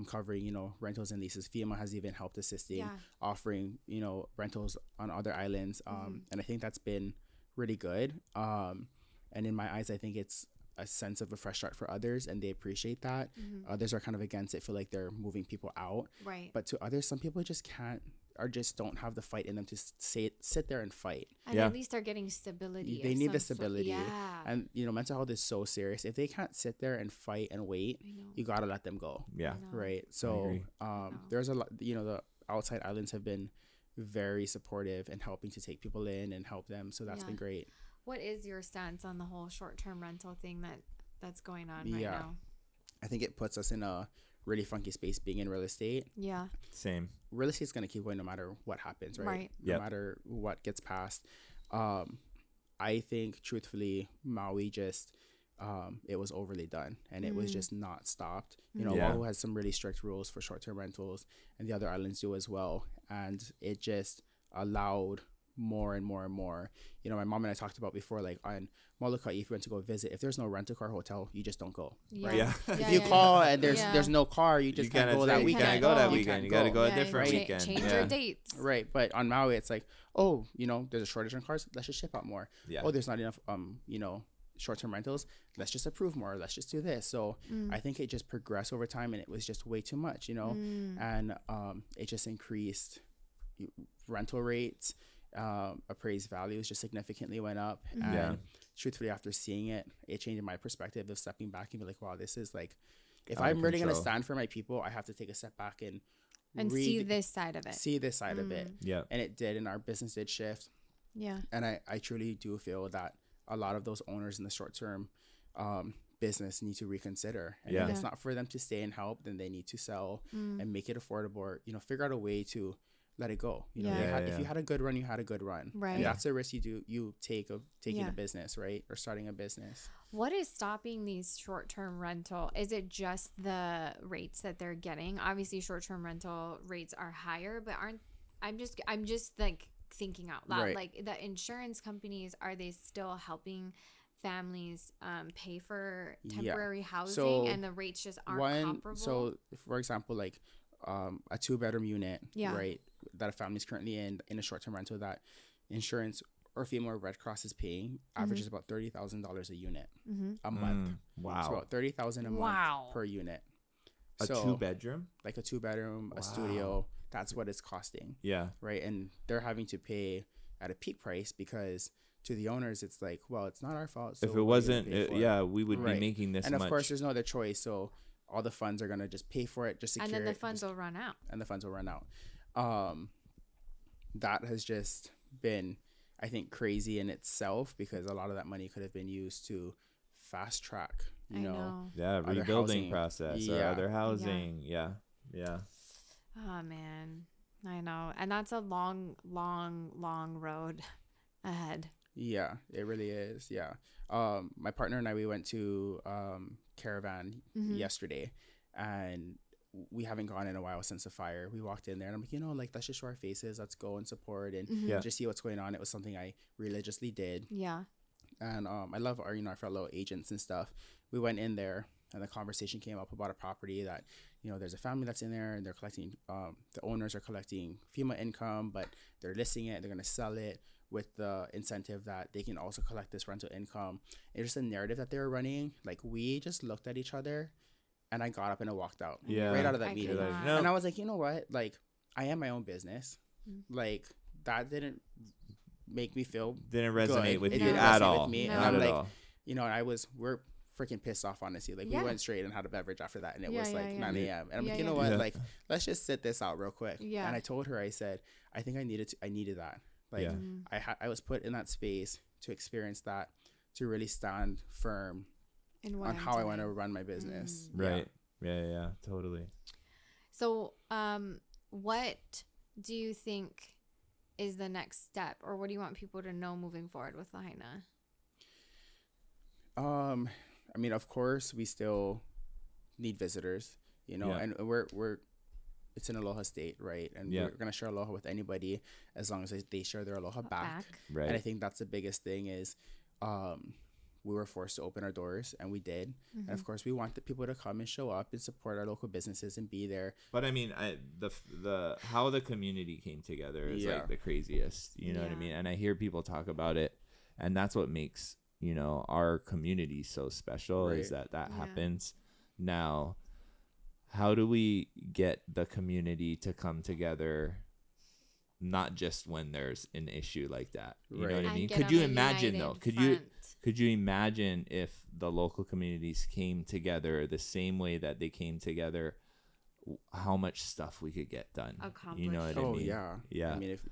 covering, you know, rentals and leases. FEMA has even helped assisting, offering, you know, rentals on other islands. And I think that's been really good. And in my eyes, I think it's a sense of a fresh start for others, and they appreciate that. Others are kind of against it, feel like they're moving people out. But to others, some people just can't, or just don't have the fight in them to sit there and fight. And at least they're getting stability. They need the stability. And, you know, mental health is so serious. If they can't sit there and fight and wait, you got to let them go. Right. So there's a lot, you know, the outside islands have been very supportive and helping to take people in and help them. So that's been great. What is your stance on the whole short-term rental thing that's going on right now? I think it puts us in a really funky space being in real estate. Same. Real estate's going to keep going no matter what happens, right? No matter what gets passed. I think, truthfully, Maui just, it was overly done, and it was just not stopped. You know, Oahu has some really strict rules for short-term rentals, and the other islands do as well. And it just allowed more and more and more. You know, my mom and I talked about before, like on Molokai, if you went to go visit, if there's no rent-a-car hotel, you just don't go, right? If you call and there's no car, you just can't go that weekend. You can't go that weekend. You got to go a different weekend. Change your dates. Right. But on Maui, it's like, oh, you know, there's a shortage on cars. Let's just ship out more. Oh, there's not enough, you know, short-term rentals. Let's just approve more. Let's just do this. So I think it just progressed over time, and it was just way too much, you know, and it just increased rental rates. Appraised values just significantly went up, and truthfully, after seeing it, it changed my perspective of stepping back and be like, wow, this is like, if I'm really going to stand for my people, I have to take a step back and see this side of it. And it did, and our business did shift. And I truly do feel that a lot of those owners in the short term business need to reconsider, and if it's not for them to stay and help, then they need to sell and make it affordable, or, you know, figure out a way to let it go. You know, if you had a good run, you had a good run. Right. And that's the risk you take of taking a business, right? Or starting a business. What is stopping these short-term rental? Is it just the rates that they're getting? Obviously, short-term rental rates are higher, but I'm just like thinking out loud. Like, the insurance companies, are they still helping families pay for temporary housing, and the rates just aren't comparable? So, for example, like a 2-bedroom unit, right, that a family's currently in a short-term rental, that insurance or FEMA or Red Cross is paying averages about $30,000 a unit a month. Wow. So about $30,000 a month per unit. A 2-bedroom? Like a 2-bedroom, a studio. That's what it's costing. Right. And they're having to pay at a peak price, because to the owners, it's like, well, it's not our fault. So if it wasn't, we would be making this much. And of course, there's no other choice. So all the funds are going to just pay for it, just secure it. And then the funds will run out. That has just been, I think, crazy in itself, because a lot of that money could have been used to fast track, you know. Rebuilding process or other housing. Oh, man. I know. And that's a long, long, long road ahead. Yeah, it really is. Yeah. My partner and I, we went to Caravan yesterday, and we haven't gone in a while since the fire. We walked in there, and I'm like, you know, like, let's just show our faces. Let's go and support and just see what's going on. It was something I religiously did. And I love our fellow agents and stuff. We went in there, and the conversation came up about a property that, you know, there's a family that's in there, and they're collecting, the owners are collecting FEMA income, but they're listing it. They're going to sell it with the incentive that they can also collect this rental income. It's just a narrative that they were running. Like, we just looked at each other, and I got up and I walked out right out of that meeting. And I was like, you know what? Like, I am my own business. Like, that didn't make me feel didn't resonate good. with It you didn't at resonate all. with me. Not And I'm at like, all. you know, and we're freaking pissed off, honestly. Like, we went straight and had a beverage after that, and it was like 9 a.m. And I'm like, you know what? Like, let's just sit this out real quick. And I told her, I said, I think I needed that. Like, I was put in that space to experience that, to really stand firm on how I want to run my business. Right. Yeah, totally. So, what do you think is the next step, or what do you want people to know moving forward with Lahaina? I mean, of course, we still need visitors, you know, and it's an aloha state, right? And we're going to share aloha with anybody as long as they share their aloha back. Right. And I think that's the biggest thing is, we were forced to open our doors, and we did. And of course, we want the people to come and show up and support our local businesses and be there. But I mean, the how the community came together is Yeah. like the craziest. You know what I Yeah. mean? And I hear people talk about it, and that's what makes, you know, our community so special, is Right. that Yeah. happens. Now, how do we get the community to come together? Not just when there's an issue like that. You know Right. what I And mean? get Could on you a imagine though? united front. Could you imagine if the local communities came together the same way that they came together, how much stuff we could get done? You know what I Oh mean? yeah. Yeah. I mean, if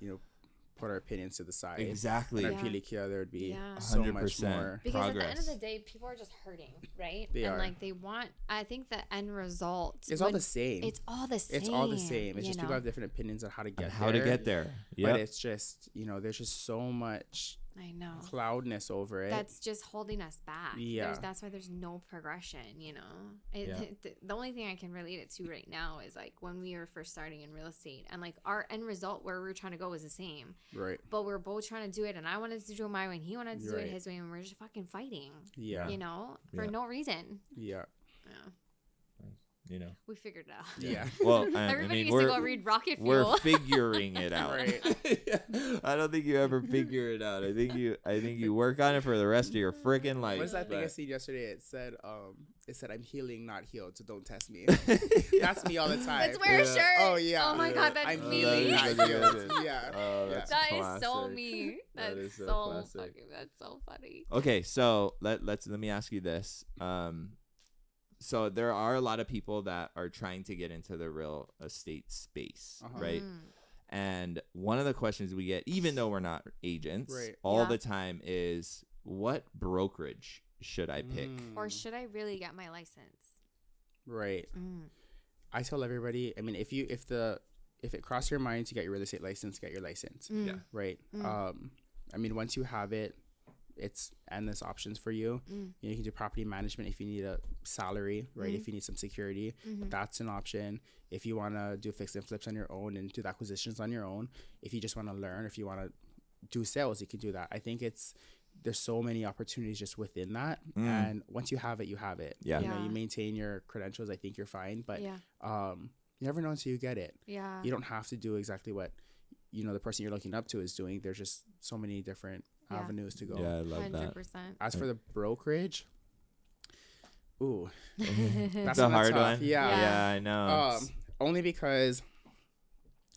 put our opinions to the side, Exactly. and Yeah. our pilikia, there would be Yeah. so much 100%. more. Because at the end of progress. the day, people are just hurting, right? They and are. like they want. I think the end result. It's all the same. It's all the same. It's all the same. It's you just know? people have different opinions on how to get And how to there. get there. But Yeah. it's just, there's just so much I know. cloudness over it. That's just holding us back. Yeah. That's why there's no progression, you know? Yeah. The only thing I can relate it to right now is like when we were first starting in real estate, and like our end result where we were trying to go was the same, right. but we are both trying to do it, and I wanted to do it my way and he wanted to do it Right. his way, and we're just fucking fighting, Yeah. you know, for Yeah. no reason. Yeah. Yeah. You know. We figured it out. Yeah. Well, Everybody needs to go read Rocket we're Fuel. figuring it out. Right. I don't think you ever figure it out. I think you work on it for the rest of your freaking life. What's that thing I but- seen yesterday? It said I'm healing, not healed, so don't test me. That's me all the time. Let's wear a Yeah. shirt. Oh yeah. Oh my God, that's I'm me. healing, not That is healed. good. Yeah. Oh, Yeah. that's That is so classic. me. That That's is so so classic. fucking. That's so funny. Okay, so let me ask you this. So there are a lot of people that are trying to get into the real estate space, Uh-huh. right? Mm. And one of the questions we get, even though we're not agents, Right. all Yeah. the time is, what brokerage should I pick? Or should I really get my license? Right. Mm. I tell everybody. I mean, if it crossed your mind to get your real estate license, get your license. Mm. Yeah. Right. Mm. I mean, once you have it, it's endless options for you. Mm. You can do property management if you need a salary, right? If you need some security, Mhm. that's an option. If you want to do fix and flips on your own and do the acquisitions on your own, if you just want to learn, if you want to do sales, you can do that. I think there's so many opportunities just within that, and once you have it, you have it. Yeah. Yeah. You maintain your credentials, I think you're fine. But Yeah. you never know until you get it. Yeah. You don't have to do exactly what the person you're looking up to is doing. There's just so many different Yeah. avenues to go. Yeah, I love 100%. As for the brokerage, ooh, that. that's It's a kinda hard tough. one. Yeah. Yeah, I know. Only because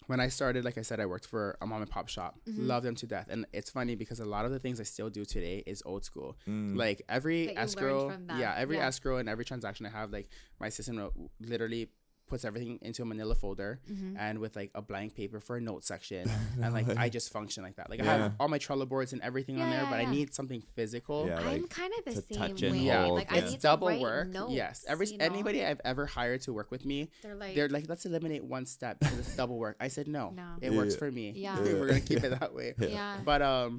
when I started, like I said, I worked for a mom and pop shop. Mm-hmm. Love them to death. And it's funny because a lot of the things I still do today is old school. Mm. Like every That you learned escrow, from them. every Yeah. escrow and every transaction I have, like my assistant literally puts everything into a manila folder Mm-hmm. and with like a blank paper for a note section. And like I just function like that. Like I Yeah. have all my Trello boards and everything on Yeah, there, yeah, but yeah. I need something physical. Yeah, I'm like, kind of the to same touch and way. Yeah, hold, Like yeah. I it's need double to write work. Notes, Yes, you know? anybody I've ever hired to work with me, They're like, let's eliminate one step because it's double work. I said no, No. it works Yeah. for me. Yeah. We're gonna keep it that way. yeah. But a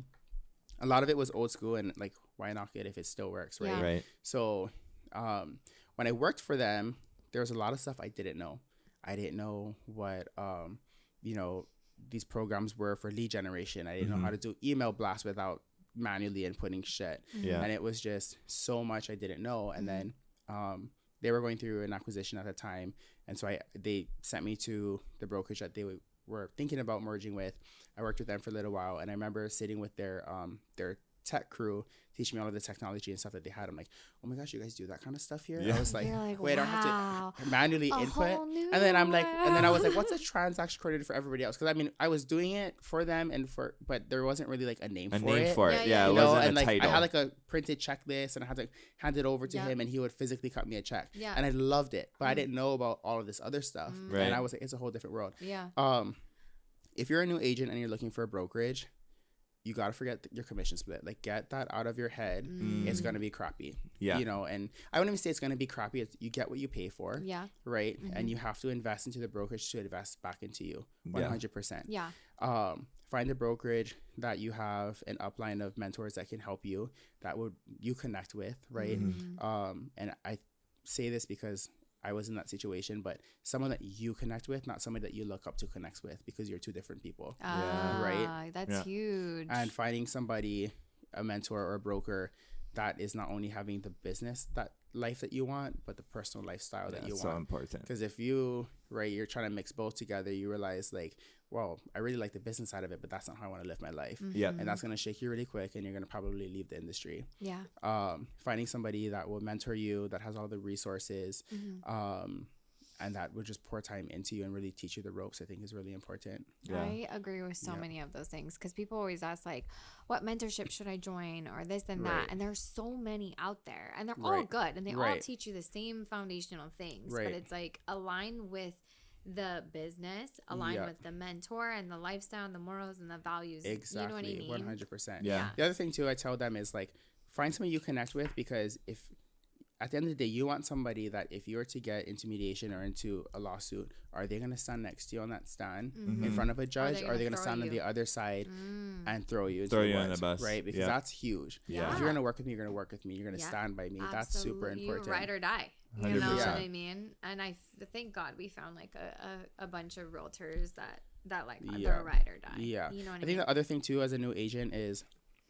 lot of it was old school, and like, why knock it if it still works, right? Yeah. Right. So, when I worked for them, there was a lot of stuff I didn't know. I didn't know what these programs were for lead generation. I didn't know how to do email blasts without manually inputting shit. Yeah. And it was just so much I didn't know. And then they were going through an acquisition at the time, and so they sent me to the brokerage that they were thinking about merging with. I worked with them for a little while, and I remember sitting with their tech crew teaching me all of the technology and stuff that they had. I'm like, oh my gosh, you guys do that kind of stuff here? Yeah. I was like, You're like, wait, I don't wow. have to manually A input. whole new And then I'm like, and then I was like, world. what's a transaction coordinator for everybody else? Because I mean, I was doing it for them but there wasn't really like a name for it. For Yeah, it. yeah, Yeah, you it You know, wasn't and a like title. I had like a printed checklist, and I had to hand it over to Yeah. him, and he would physically cut me a check. Yeah. And I loved it, but I didn't know about all of this other stuff. Right. And I was like, it's a whole different world. Yeah. If you're a new agent and you're looking for a brokerage, you got to forget your commission split. Like, get that out of your head. It's going to be crappy. Yeah. And I wouldn't even say it's going to be crappy. You get what you pay for. Yeah. Right. And you have to invest into the brokerage to invest back into you 100%. Yeah. Find a brokerage that you have an upline of mentors that can help you, that you connect with. Right. And I say this because I was in that situation, but someone that you connect with, not somebody that you look up to connects with, because you're two different people. Ah, Right? That's Yeah. huge. And finding somebody, a mentor or a broker that is not only having the business that life that you want, but the personal lifestyle that you want. So important. Because if you're trying to mix both together, you realize like, well, I really like the business side of it, but that's not how I want to live my life. Yeah. And that's going to shake you really quick, and you're going to probably leave the industry. Yeah. Finding somebody that will mentor you, that has all the resources, and that would just pour time into you and really teach you the ropes, I think is really important. Yeah. I agree with so many of those things, because people always ask like, what mentorship should I join, or this and that, and there's so many out there, and they're all good, and they all teach you the same foundational things, but it's like align with the business, align with the mentor and the lifestyle and the morals and the values. Exactly. You know what I mean? 100%. Yeah. The other thing too I tell them is like, find somebody you connect with, because if at the end of the day, you want somebody that if you were to get into mediation or into a lawsuit, are they going to stand next to you on that stand in front of a judge? Or are they going to stand on the other side and throw you into the on the bus? Right? Because that's huge. Yeah. If you're going to work with me, you're going to work with me. You're going to stand by me. Absolutely. That's super important. You ride or die. You 100%. know what I mean? And thank God we found like a bunch of realtors that like they're ride or die. Yeah. You know what I mean? think the other thing too as a new agent is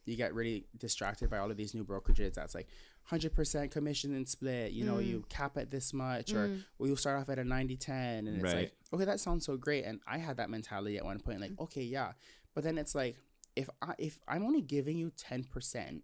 you get really distracted by all of these new brokerages that's like 100% commission and split, you know, you cap at this much, or you start off at a 90-10, and it's like, okay, that sounds so great. And I had that mentality at one point, like, okay, yeah. But then it's like, if I'm only giving you 10%,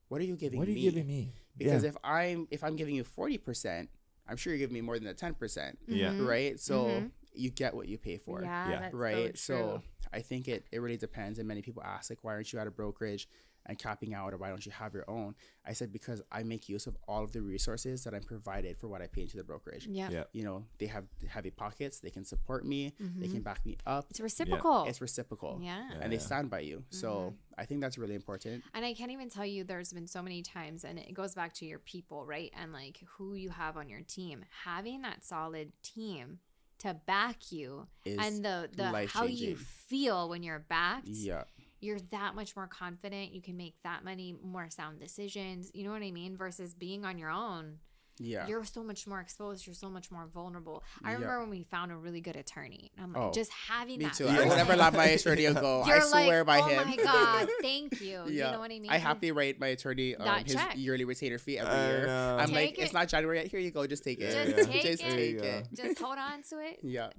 what are you giving me? What are you giving me? Because if I'm giving you 40%, I'm sure you're giving me more than the 10%. Yeah. Right? So you get what you pay for. Yeah. That's Right? So, true. So I think it really depends. And many people ask, like, why aren't you at a brokerage and capping out, or why don't you have your own? I said, because I make use of all of the resources that I'm provided for what I pay into the brokerage. Yeah. You know, they have heavy pockets. They can support me. They can back me up. It's reciprocal. It's reciprocal. Yeah. And they stand by you. So I think that's really important. And I can't even tell you, there's been so many times, and it goes back to your people, right? And like who you have on your team. Having that solid team to back you, and the how you feel when you're backed. Yeah. You're that much more confident. You can make that many more sound decisions. You know what I mean? Versus being on your own. Yeah. You're so much more exposed. You're so much more vulnerable. I remember when we found a really good attorney. And I'm like, just having that. Me too. I will never let my attorney go. I swear by him. Oh my God, thank you. You know what I mean? I happily rate my attorney his yearly retainer fee every year. I'm like, it's not January yet. Here you go. Just take it. Just take it. Just hold on to it. Yeah.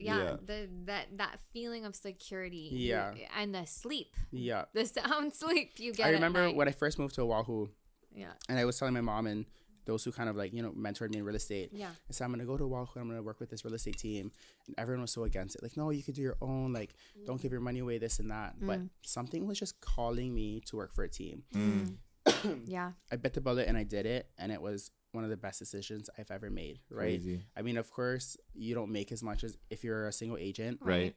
That feeling of security. Yeah. And the sleep. Yeah. The sound sleep you get. I remember when I first moved to Oahu. Yeah. And I was telling my mom and those who kind of like, you know, mentored me in real estate. Yeah. I said, I'm going to go to Oahu. I'm going to work with this real estate team. And everyone was so against it. Like, no, you could do your own. Like, don't give your money away, this and that. But something was just calling me to work for a team. Yeah. I bit the bullet and I did it. And it was one of the best decisions I've ever made. Right. Crazy. I mean, of course, you don't make as much as if you're a single agent. Right.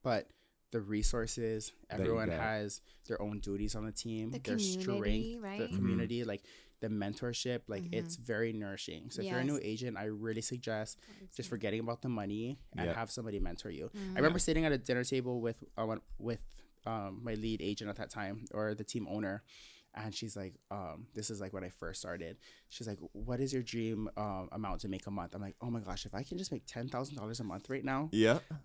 But the resources, everyone has their own duties on the team. Their strength, right? the community, like the mentorship, like it's very nourishing. So if you're a new agent, I really suggest just forgetting about the money and have somebody mentor you. I remember sitting at a dinner table with my lead agent at that time, or the team owner. And she's like, this is like when I first started. She's like, what is your dream amount to make a month? I'm like, oh my gosh, if I can just make $10,000 a month right now,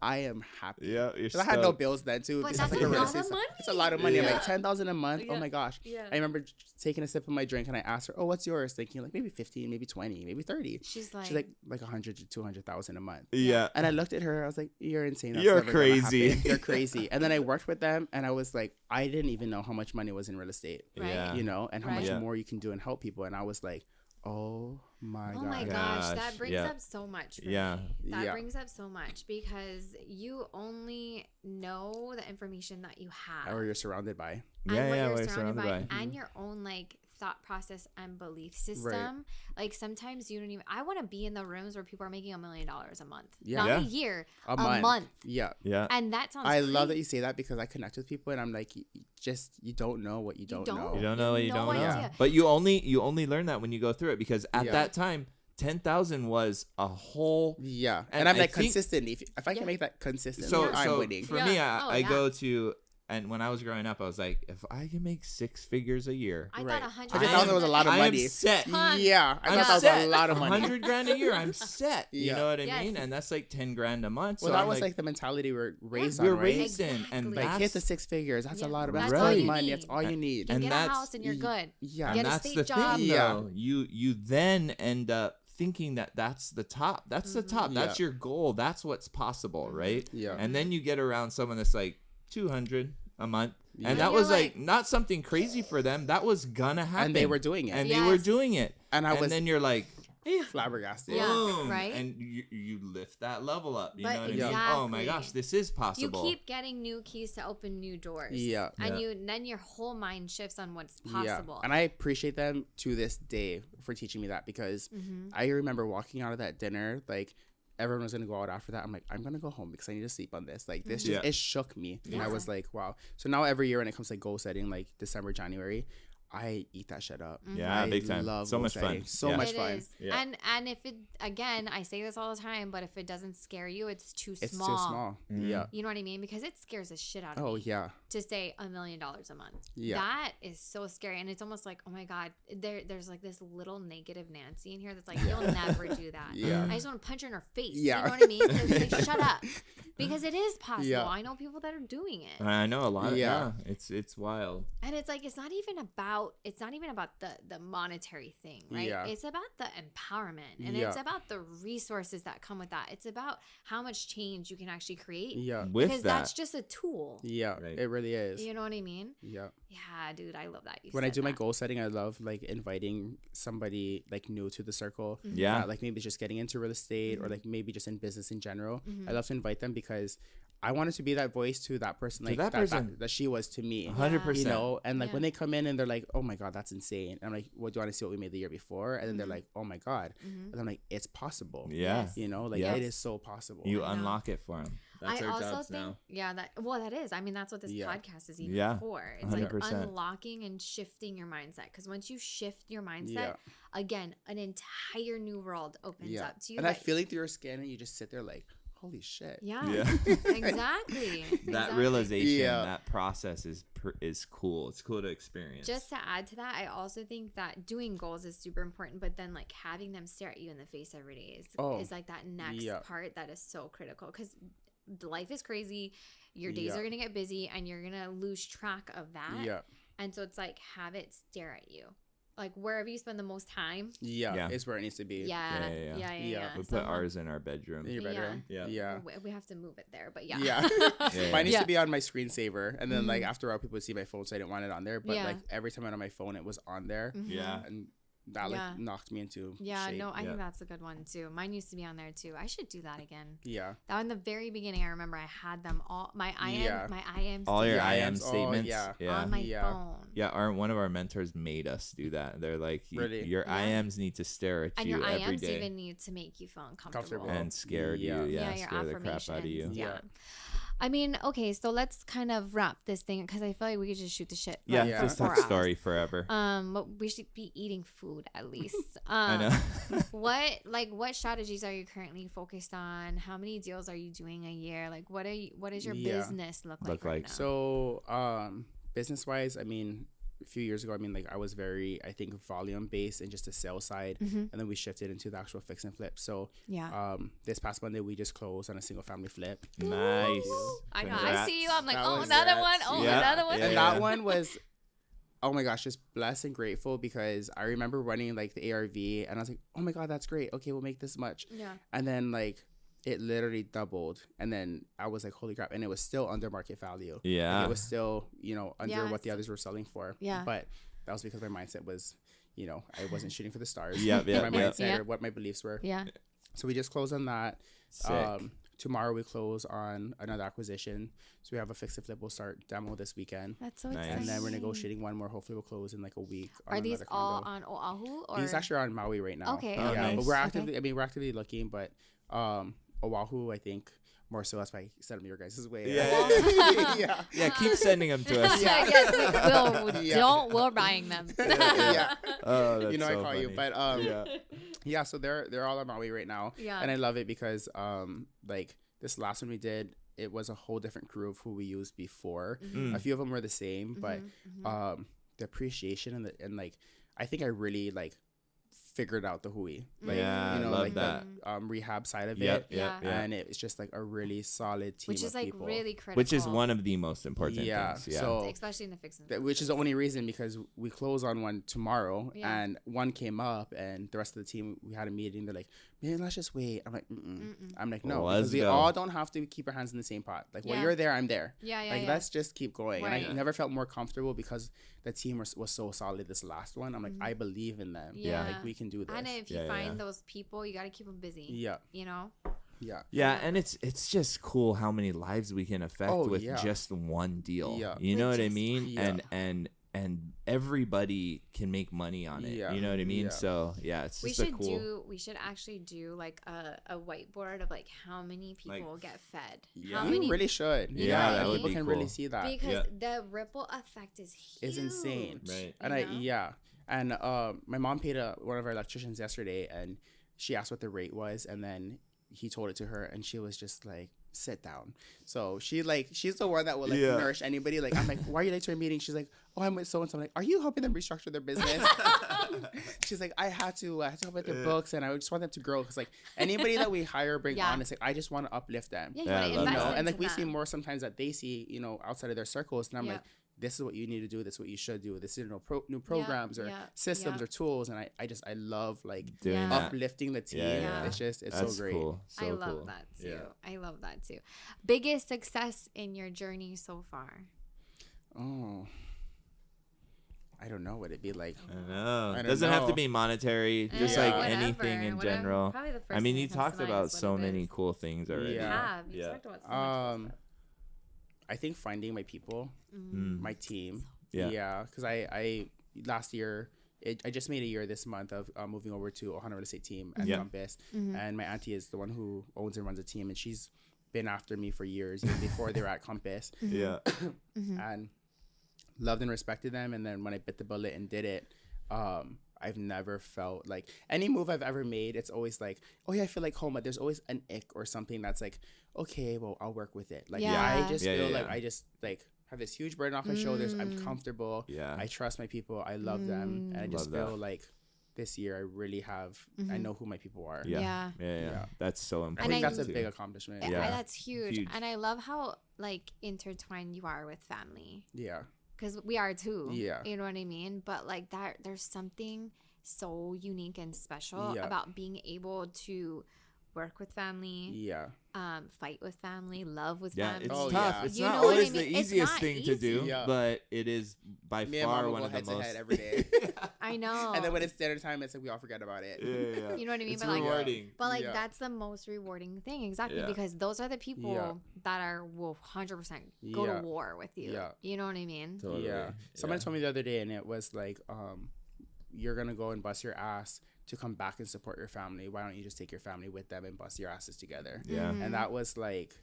I am happy. Yeah, because I had no bills then too. But that's like a lot of money. It's a lot of money. I'm like, $10,000 a month. Oh my gosh. I remember taking a sip of my drink and I asked her, oh, what's yours? Thinking like maybe 15, maybe 20, maybe 30. She's like 100 to 200,000 a month. Yeah. And I looked at her. I was like, you're insane. That's You're never gonna crazy. happen. You're crazy. And then I worked with them and I was like, I didn't even know how much money was in real estate. Right. Yeah. You know, and how much more you can do and help people. And I was like, oh my oh my gosh, that brings up so much for me. That brings up so much, because you only know the information that you have, or you're surrounded by. And what you're surrounded by. And your own like thought process and belief system. Like sometimes you don't even, I want to be in the rooms where people are making $1 million a month. Not a year, a month. Yeah. And that sounds I love that you say that, because I connect with people and I'm like, you don't know what you don't know. You don't know what you don't know. idea. But you only learn that when you go through it, because at that time 10,000 was a whole and I'm like consistent. If I can make that consistent, I'm winning. For me, I go to And when I was growing up, I was like, if I can make 6 figures a year, I Right. thought 100. I thought that was a lot of money. I'm set. Ton. Yeah, I I'm thought that was set. a lot of money. 100 grand a year, I'm set. You Yeah. know what I Yes. mean? And that's like 10 grand a month. Well, so that I'm was like the mentality we're raised we're on, right? raised in, and Exactly. Like hit that's the 6 figures. That's Yeah. a lot of That's that's all good you money. need. That's all you need. You and get a that's- house and you're good. Yeah. Get and a that's state the job. thing, Yeah. though. You then end up thinking that that's the top. That's the top. That's Yeah. your goal. That's what's possible, right? Yeah. And then you get around someone that's like 200 a month, Yeah. and And that you're was like like- not something crazy for them. That was gonna happen, And they were doing it. and they were Yes. doing it. And I was then you're like, flabbergasted. Yeah. boom, right? and you lift that level up. You But know what I mean? exactly. Oh my gosh, this is You possible. keep getting new keys to open new doors. Yeah. And Yeah. then your whole mind shifts on what's Yeah. possible. And I appreciate them to this day for teaching me that because Mm-hmm. I remember walking out of that dinner, like everyone was gonna go out after that. I'm like, I'm gonna go home because I need to sleep on this. Like this just Yeah. it shook me. And I Yeah. was like, wow. So now every year when it comes to like goal setting, like December, January, I eat that shit up. Yeah, I big time. love So goal much fun. setting. So Yeah. much It fun. is. Yeah. And if it, again, I say this all the time, but if it doesn't scare you, it's too It's small. too small. Mm-hmm. Yeah. You know what I mean? Because it scares the shit out of Oh me yeah. to say $1 million a month. Yeah. That is so scary. And it's almost like, oh my God, there's like this little negative Nancy in here that's like, you'll never do that. Yeah. I just want to punch her in her face. Yeah. You know what I mean? It's like, shut up. Because it is possible. Yeah. I know people that are doing it. I know a lot. Of, Yeah. yeah, it's wild. And it's like it's not even about the monetary thing, right? Yeah. It's about the empowerment and Yeah. it's about the resources that come with that. It's about how much change you can actually create. Yeah. With because that, that's just a tool. Yeah. Right. It really is. You know what I mean? Yeah. Yeah, dude, I love that. You When I said do my that. goal setting, I love like inviting somebody like new to the circle. Yeah. Like maybe just getting into real estate or like maybe just in business in general. I love to invite them because I wanted to be that voice to that person, like that person. that she was to me. 100%. You know, and like Yeah. when they come in and they're like, "Oh my god, that's insane," and I'm like, "Well, do you want to see what we made the year before?" And then they're like, "Oh my god," and I'm like, "It's possible." Yeah. Yes. You know, like Yes. it is so possible. You I know. unlock it for them. That's I our also jobs think, now. yeah, that is. I mean, that's what this Yeah. podcast is even Yeah, for. It's like 100%. unlocking and shifting your mindset. Because once you shift your mindset, Yeah. again, an entire new world opens Yeah, up to you. and that- that feeling through your skin, and you just sit there like, "Holy shit!" yeah, Yeah. exactly. That Exactly. realization, Yeah. that process is cool. It's cool to experience. Just to add to that, I also think that doing goals is super important, but then like having them stare at you in the face every day is like that next yeah. part that is so critical because life is crazy. Your days Yeah. are gonna get busy, and you're gonna lose track of that. Yeah, And so it's like have it stare at you, like wherever you spend the most time. yeah, Yeah. it's where it needs to be. Yeah, Yeah. yeah. Yeah. we put Someone- ours in our bedroom. In your Yeah. bedroom. Yeah. Yeah. We have to move it there, but yeah. Yeah. Yeah. Mine needs Yeah. to be on my screensaver, and then like after a while, people would see my phone, so I didn't want it on there. But Yeah. like every time I went on my phone, it was on there, Mhm. Yeah. and that like Yeah. knocked me into Yeah, shape. no, I Yeah. think that's a good one too. Mine used to be on there too. I should do that again. Yeah, That in the very beginning, I remember I had them all. My IM, Yeah. my IM, All your Yeah, IM IMs. Oh, statements. yeah. Yeah. on my Yeah. phone. Yeah, one of our mentors made us do that. They're like, Really? your Yeah. IMs need to stare at And you your every IMs day even need to make you feel uncomfortable. Comfortable. and scare Yeah. you. Yeah, your scare the crap out of you. affirmations. Yeah. Yeah. I mean, okay, so let's kind of wrap this thing because I feel like we could just shoot the shit. Yeah, Yeah. just for talk 4 story forever. But we should be eating food at least. I know. What strategies are you currently focused on? How many deals are you doing a year? Like what is your Yeah. business look like right now? So, business wise, I mean, a few years ago, I mean, like I was very, I think, volume based and just the sales side, and then we shifted into the actual fix and flip. So, Yeah. this past Monday we just closed on a single family flip, Nice. I know. I Congrats. see you. I'm like, That oh, was another that. one. Oh, Yeah. another one. Yeah, and yeah. that one was, oh my gosh, just blessed and grateful because I remember running like the ARV, and I was like, oh my god, that's great. Okay, we'll make this much, Yeah. and then like it literally doubled, and then I was like, holy crap, and it was still under market value. Like, Yeah. it was still, under Yeah, what the it's- others were selling for. Yeah. But that was because my mindset was, I wasn't shooting for the stars. Yep, yep, my yep. mindset Yeah. or what my beliefs were. Yeah. So we just closed on that. Sick. Tomorrow we close on another acquisition. So we have a fix and flip. We'll start demo this weekend. That's so Nice. exciting. And then we're negotiating one more. Hopefully we'll close in like a week. On Are these another all condo. on Oahu or? These actually are on Maui right now. Okay, Oh, Yeah, nice. but we're Okay. actively. We're actively looking, but Oahu, I think more so. That's why I sent them your guys' way. Yeah. yeah. Yeah, keep sending them to us. Yeah. Yeah. We're buying them. Yeah. Oh, that's I so call you, funny. but yeah. yeah. So they're all on Maui right now, Yeah. and I love it because like this last one we did, it was a whole different crew of who we used before. Mm-hmm. A few of them were the same, but the appreciation and like I think I really like figured out the hui, like Yeah, you know, love like that. the rehab side of Yep, it, yep, yep. and it's just like a really solid team which is of like people. really critical. Which is one of the most important Yeah, things. Yeah. so especially in the fixing. which is the only reason, because we close on one tomorrow, Yeah. and one came up, and the rest of the team, we had a meeting. They're like, man, let's just wait. I'm like, I'm like, no, Let's because we go. all don't have to keep our hands in the same pot. Like, when Yeah. you're there, I'm there. Yeah, yeah, Like, yeah. let's just keep going. Right. And I never felt more comfortable because the team was so solid this last one. I'm like, I believe in them. Yeah. Like, we can do this. And if you find those people, you got to keep them busy. Yeah. You know? Yeah. Yeah, and it's just cool how many lives we can affect with just one deal. Yeah. You know what I just mean? one. And everybody can make money on it. Yeah. You know what I mean? Yeah. So yeah, it's We just a should cool. we should actually do like a whiteboard of like how many people get fed. Yeah. How You many really should. You Yeah, know that what I would People be can cool. really see that. because the ripple effect is huge. It's insane. Right. And You know? and my mom paid one of our electricians yesterday, and she asked what the rate was, and then he told it to her, and she was just like, sit down. So she's the one that will like nourish anybody. Like, I'm like, why are you late to a meeting? She's like, oh, I'm with so and so. I'm like, are you helping them restructure their business? She's like, I had to help with their books, and I just want them to grow, because like anybody that we hire or bring on, it's like I just want to uplift them. Yeah, you Yeah, I want to love invest that. into And like we them. see more sometimes that they see, you know, outside of their circles, and I'm Yeah. like, this is what you need to do. This is what you should do. This is new programs or yeah, systems yeah. or tools, and I love like Doing Yeah. that. uplifting the team. Yeah. It's That's so great. Cool. So I love cool. that too. Yeah. I love that too. Biggest success in your journey so far? Oh, I don't know what it'd be like. I know. I It don't doesn't have to know. be monetary, just Yeah. like Whatever, anything in general. Probably the first I mean, thing you that comes talked to mind about is what so it many is. cool things already. Yeah. You Yeah. talked about so much cool stuff. I think finding my people, my team. Yeah. Yeah, because I last year. I just made a year this month of moving over to Ohana Real Estate Team at Compass, and my auntie is the one who owns and runs a team, and she's been after me for years, even before they were at Compass. Yeah. And loved and respected them. And then when I bit the bullet and did it, I've never felt like any move I've ever made, it's always like, oh yeah, I feel like home, but there's always an ick or something that's like, okay, well, I'll work with it. Like, Yeah. I just Yeah, feel yeah, like yeah. I just like have this huge burden off my shoulders. I'm comfortable. Yeah. I trust my people. I love them. And I just Love that. feel like this year I really have, I know who my people are. Yeah. Yeah. Yeah. That's so I important. think that's a too. big accomplishment. Yeah, Yeah. that's huge. Huge. And I love how like intertwined you are with family, Yeah. because we are too. Yeah. You know what I mean? But like that, there's something so unique and special Yeah. about being able to work with family, Yeah. fight with family, love with Yeah, family. it's Oh, tough. yeah. It's You not know what I always mean? the It's easiest not thing to do, easy. Yeah. but it is by Me and far Mama one go of the head to most. head every day. I know. And then when it's dinner time, it's like we all forget about it. Yeah. You know what I mean? It's But like- rewarding. But like Yeah. that's the most rewarding thing, exactly, Yeah. because those are the people Yeah. that will 100% go Yeah. to war with you. Yeah. You know what I mean? Totally. Yeah. Somebody Yeah. told me the other day, and it was like, you're going to go and bust your ass to come back and support your family. Why don't you just take your family with them and bust your asses together? Yeah. Mm-hmm. And that was like,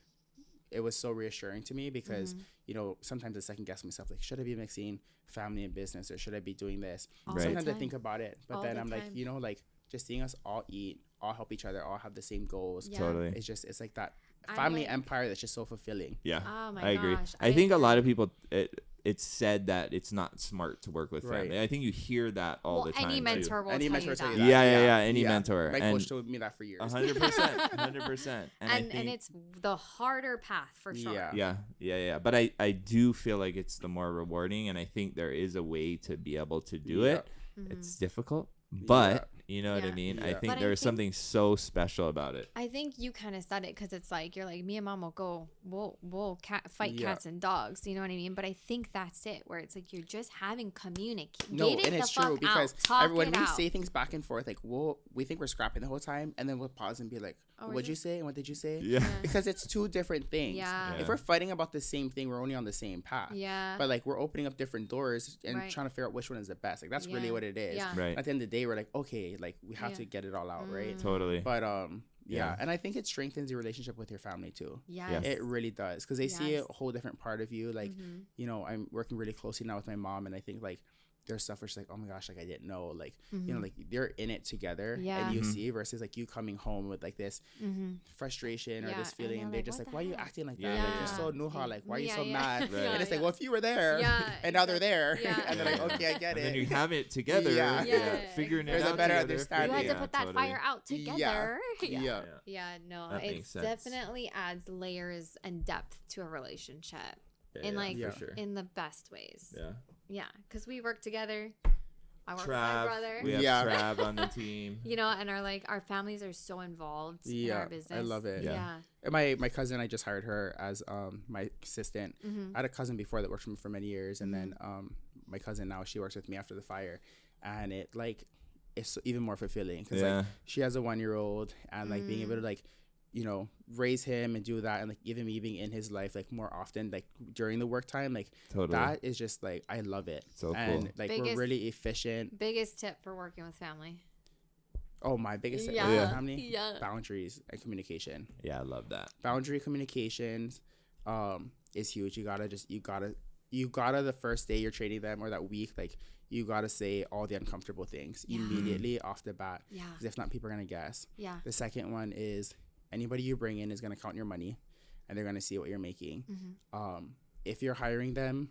it was so reassuring to me because, you know, sometimes I second guess myself, like, should I be mixing family and business, or should I be doing this? All the Sometimes I time. think about it, but All then the I'm like, time. you know, like just seeing us all eat, all help each other, all have the same goals. Yeah. Totally. It's like that I'm family like- empire that's just so fulfilling. Yeah. Oh my I agree. gosh, I I think a lot agree. of people it's said that it's not smart to work with Right. family. I think you hear that all Well, the time. any too. mentor will Any tell mentor you will tell that. you Yeah, that. yeah, any mentor. My And coach told me that for years. 100%, 100%. And I And think, it's the harder path for sure. Yeah. yeah. But I do feel like it's the more rewarding, and I think there is a way to be able to do Yeah. it. It's difficult, but you know what I Yeah. mean. I Yeah. think But I there's think- something so special about it. I think you kind of said it because it's like you're like, me and mom will go, we'll fight Yeah. cats and dogs. You know what I mean? But I think that's it, where it's like you're just having communication. No, and it's true because Talk when it we out. say things back and forth, like we think we're scrapping the whole time, and then we'll pause and be like, Oh, we're "What'd you just- say? And what did you say?" Yeah. Because it's two different things. Yeah. If we're fighting about the same thing, we're only on the same path. Yeah. But like we're opening up different doors and Right. trying to figure out which one is the best. Like that's really Yeah. what it is. Yeah. Right. At the end of the day, we're like, okay, like we have Yeah. to get it all out, right? Totally. But yeah, Yeah. and I think it strengthens your relationship with your family too. Yes. It really does, because they see Yes. a whole different part of you. Like, you know, I'm working really closely now with my mom, and I think like there's stuff where she's like, oh my gosh, like I didn't know, like Mm-hmm. you know, like they're in it together, Yeah. and you Mhm. see versus like you coming home with like this frustration or Yeah, this and feeling, they're and they're like, just "What like, the why are you heck?" acting like Yeah, that? Like you're yeah. so nuha, like why are you so Yeah. mad? Right. And it's Yeah, like, well, if you were there, Yeah, and now they're there, Yeah. and they're like, okay, I get And then it. you have it together. Yeah. Yeah, Figuring There's it a out better together, understanding. You had to yeah, put that totally. fire out together. Yeah. Yeah, no, That it makes sense. definitely adds layers and depth to a relationship in Yeah, like Yeah. for sure. in the best ways. Yeah. Yeah, because we work together. I work with my brother. We have Yeah. Trav on the team. You know, and our families are so involved in Yeah, our I business. love it. Yeah. Yeah. And my cousin, I just hired her as my assistant. Mm-hmm. I had a cousin before that worked for me for many years, and then my cousin now, she works with me after the fire, and it like it's even more fulfilling because Yeah. like she has a 1-year-old, and like being able to like raise him and do that, and like even me being in his life like more often like during the work time, like Totally. that is just like I love it. So cool. And like we're Biggest- really efficient. Biggest tip for working with family. Oh, my biggest Yeah. Yeah. family Yeah. boundaries and communication. Yeah, I love that. Boundary communications is huge. You gotta the first day you're trading them or that week, like you gotta say all the uncomfortable things Yeah. immediately off the bat, Yeah. because if not, people are gonna guess. Yeah. The second one is anybody you bring in is gonna count your money, and they're gonna see what you're making. If you're hiring them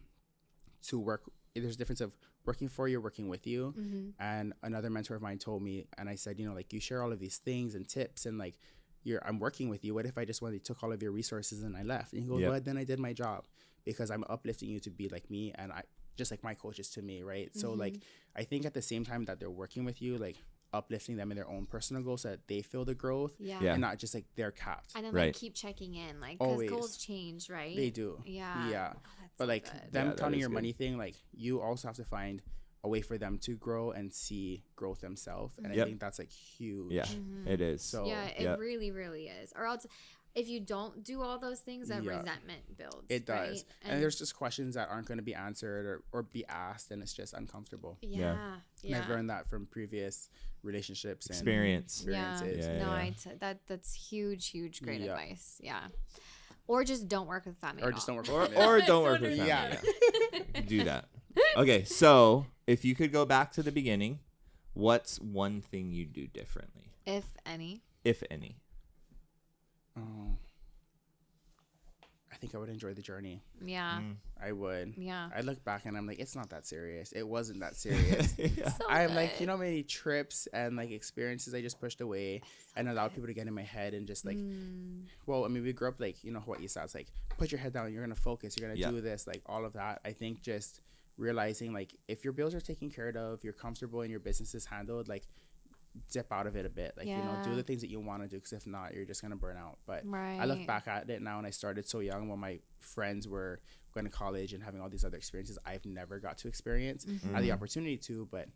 to work, there's a difference of working for you, working with you. And another mentor of mine told me, and I said, like you share all of these things and tips, and like I'm working with you. What if I just went, took all of your resources and I left? And he goes, Yep. well, then I did my job, because I'm uplifting you to be like me, and I just like my coaches to me, right? So like I think at the same time that they're working with you, like uplifting them in their own personal goals so that they feel the growth, Yeah. Yeah. and not just like they're capped. And then Right. like keep checking in, like because Always. goals change, right? They do. Yeah. Yeah. Oh, that's But so like good. them Yeah, that counting is your good. money thing, like you also have to find a way for them to grow and see growth themselves, and Yep. I think that's like huge. Yeah, it is. So Yeah, it Yep. really, really is. Or else, if you don't do all those things, then Yeah. resentment builds. It does. right? And there's just questions that aren't going to be answered or be asked, and it's just uncomfortable. yeah, And I've learned that from previous relationships and Experience. experiences. Yeah. No, that's huge, great Yeah. advice. Yeah. Or just don't work with family. Or at just all. don't work Or, with family. or don't work with family. Yeah. Yeah. Do that. Okay, so if you could go back to the beginning, what's one thing you do differently, If any. if any? Oh. I think I would enjoy the journey. Yeah. I would. Yeah. I look back and I'm like, it's not that serious. It wasn't that serious. So I'm like, good. how many trips and like experiences I just pushed away and allowed people to get in my head and just like, well, I mean, we grew up like, Hawaii style. It's like, put your head down. You're going to focus. You're going to Yeah. do this, like all of that. I think just realizing like if your bills are taken care of, you're comfortable and your business is handled, like dip out of it a bit. Like, Yeah. do the things that you want to do, because if not, you're just going to burn out. But I look Right. back at it now, and I started so young when my friends were going to college and having all these other experiences I've never got to experience. I had the opportunity to, but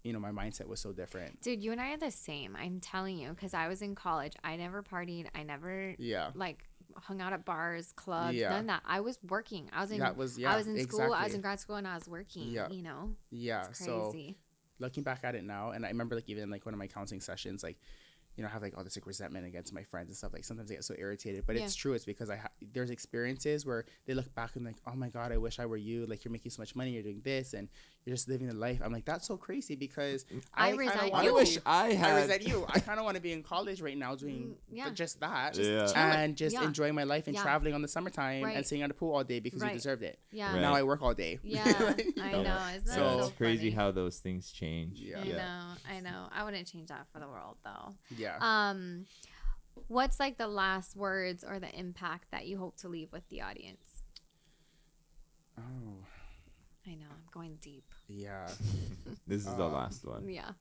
my mindset was so different. Dude, you and I are the same. I'm telling you, because I was in college. I never partied. I never Yeah. like hung out at bars, clubs, Yeah. none of that. I was working. I was in That was- I yeah, was in school. I was exactly. in grad school, and I was working. Yeah. Yeah. It's So crazy. looking back at it now, and I remember like even like one of my counseling sessions, like I have like all this like resentment against my friends and stuff. Like sometimes I get so irritated, but it's true. It's because there's experiences where they look back and like, oh my god, I wish I were you. Like you're making so much money, you're doing this, and you're just living the life. I'm like, that's so crazy, because I kinda resent wanna you. I wish be- I had. I resent you. I kind of want to be in college right now doing yeah. just that, Just Yeah. chilling. and just Yeah. enjoying my life and Yeah. traveling on the summertime Right. and sitting at the pool all day because Right. you deserved it. Yeah. Right. Now I work all day. Yeah, I know? know. Isn't that So- so It's crazy funny? how those things change. Yeah. I know. I wouldn't change that for the world, though. Yeah. What's like the last words or the impact that you hope to leave with the audience? Oh, I know, I'm going deep. yeah. This is the last one. Yeah.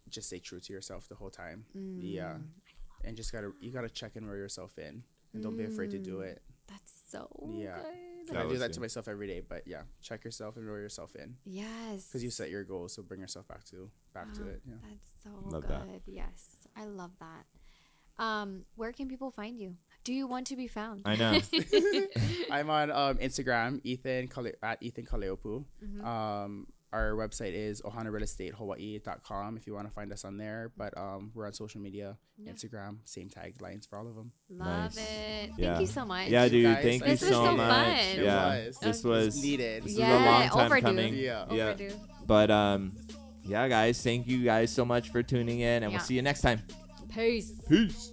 Just stay true to yourself the whole time. Mm. Yeah. And just you gotta check and roll yourself in, and don't be afraid to do it. That's so Yeah. good. And I do was that good. to myself every day. But yeah, check yourself and roll yourself in, Yes. because you set your goals. So bring yourself back to it. Yeah. That's so Love good. that. Yes. I love that. Where can people find you? Do you want to be found? I know. I'm on Instagram, at Ethan Kaleiopu. Mm-hmm. our website is ohanarealestatehawaii.com if you want to find us on there. But we're on social media, Instagram, same taglines for all of them. Love Nice. it. Yeah. Thank you so much. Yeah, dude. guys. Thank you This was so so much. fun. Yeah, It was. this It was needed. This Yeah, is a long time overdue. coming. Yeah. Overdue. But yeah, guys. Thank you guys so much for tuning in, and Yeah. we'll see you next time. Peace. Peace.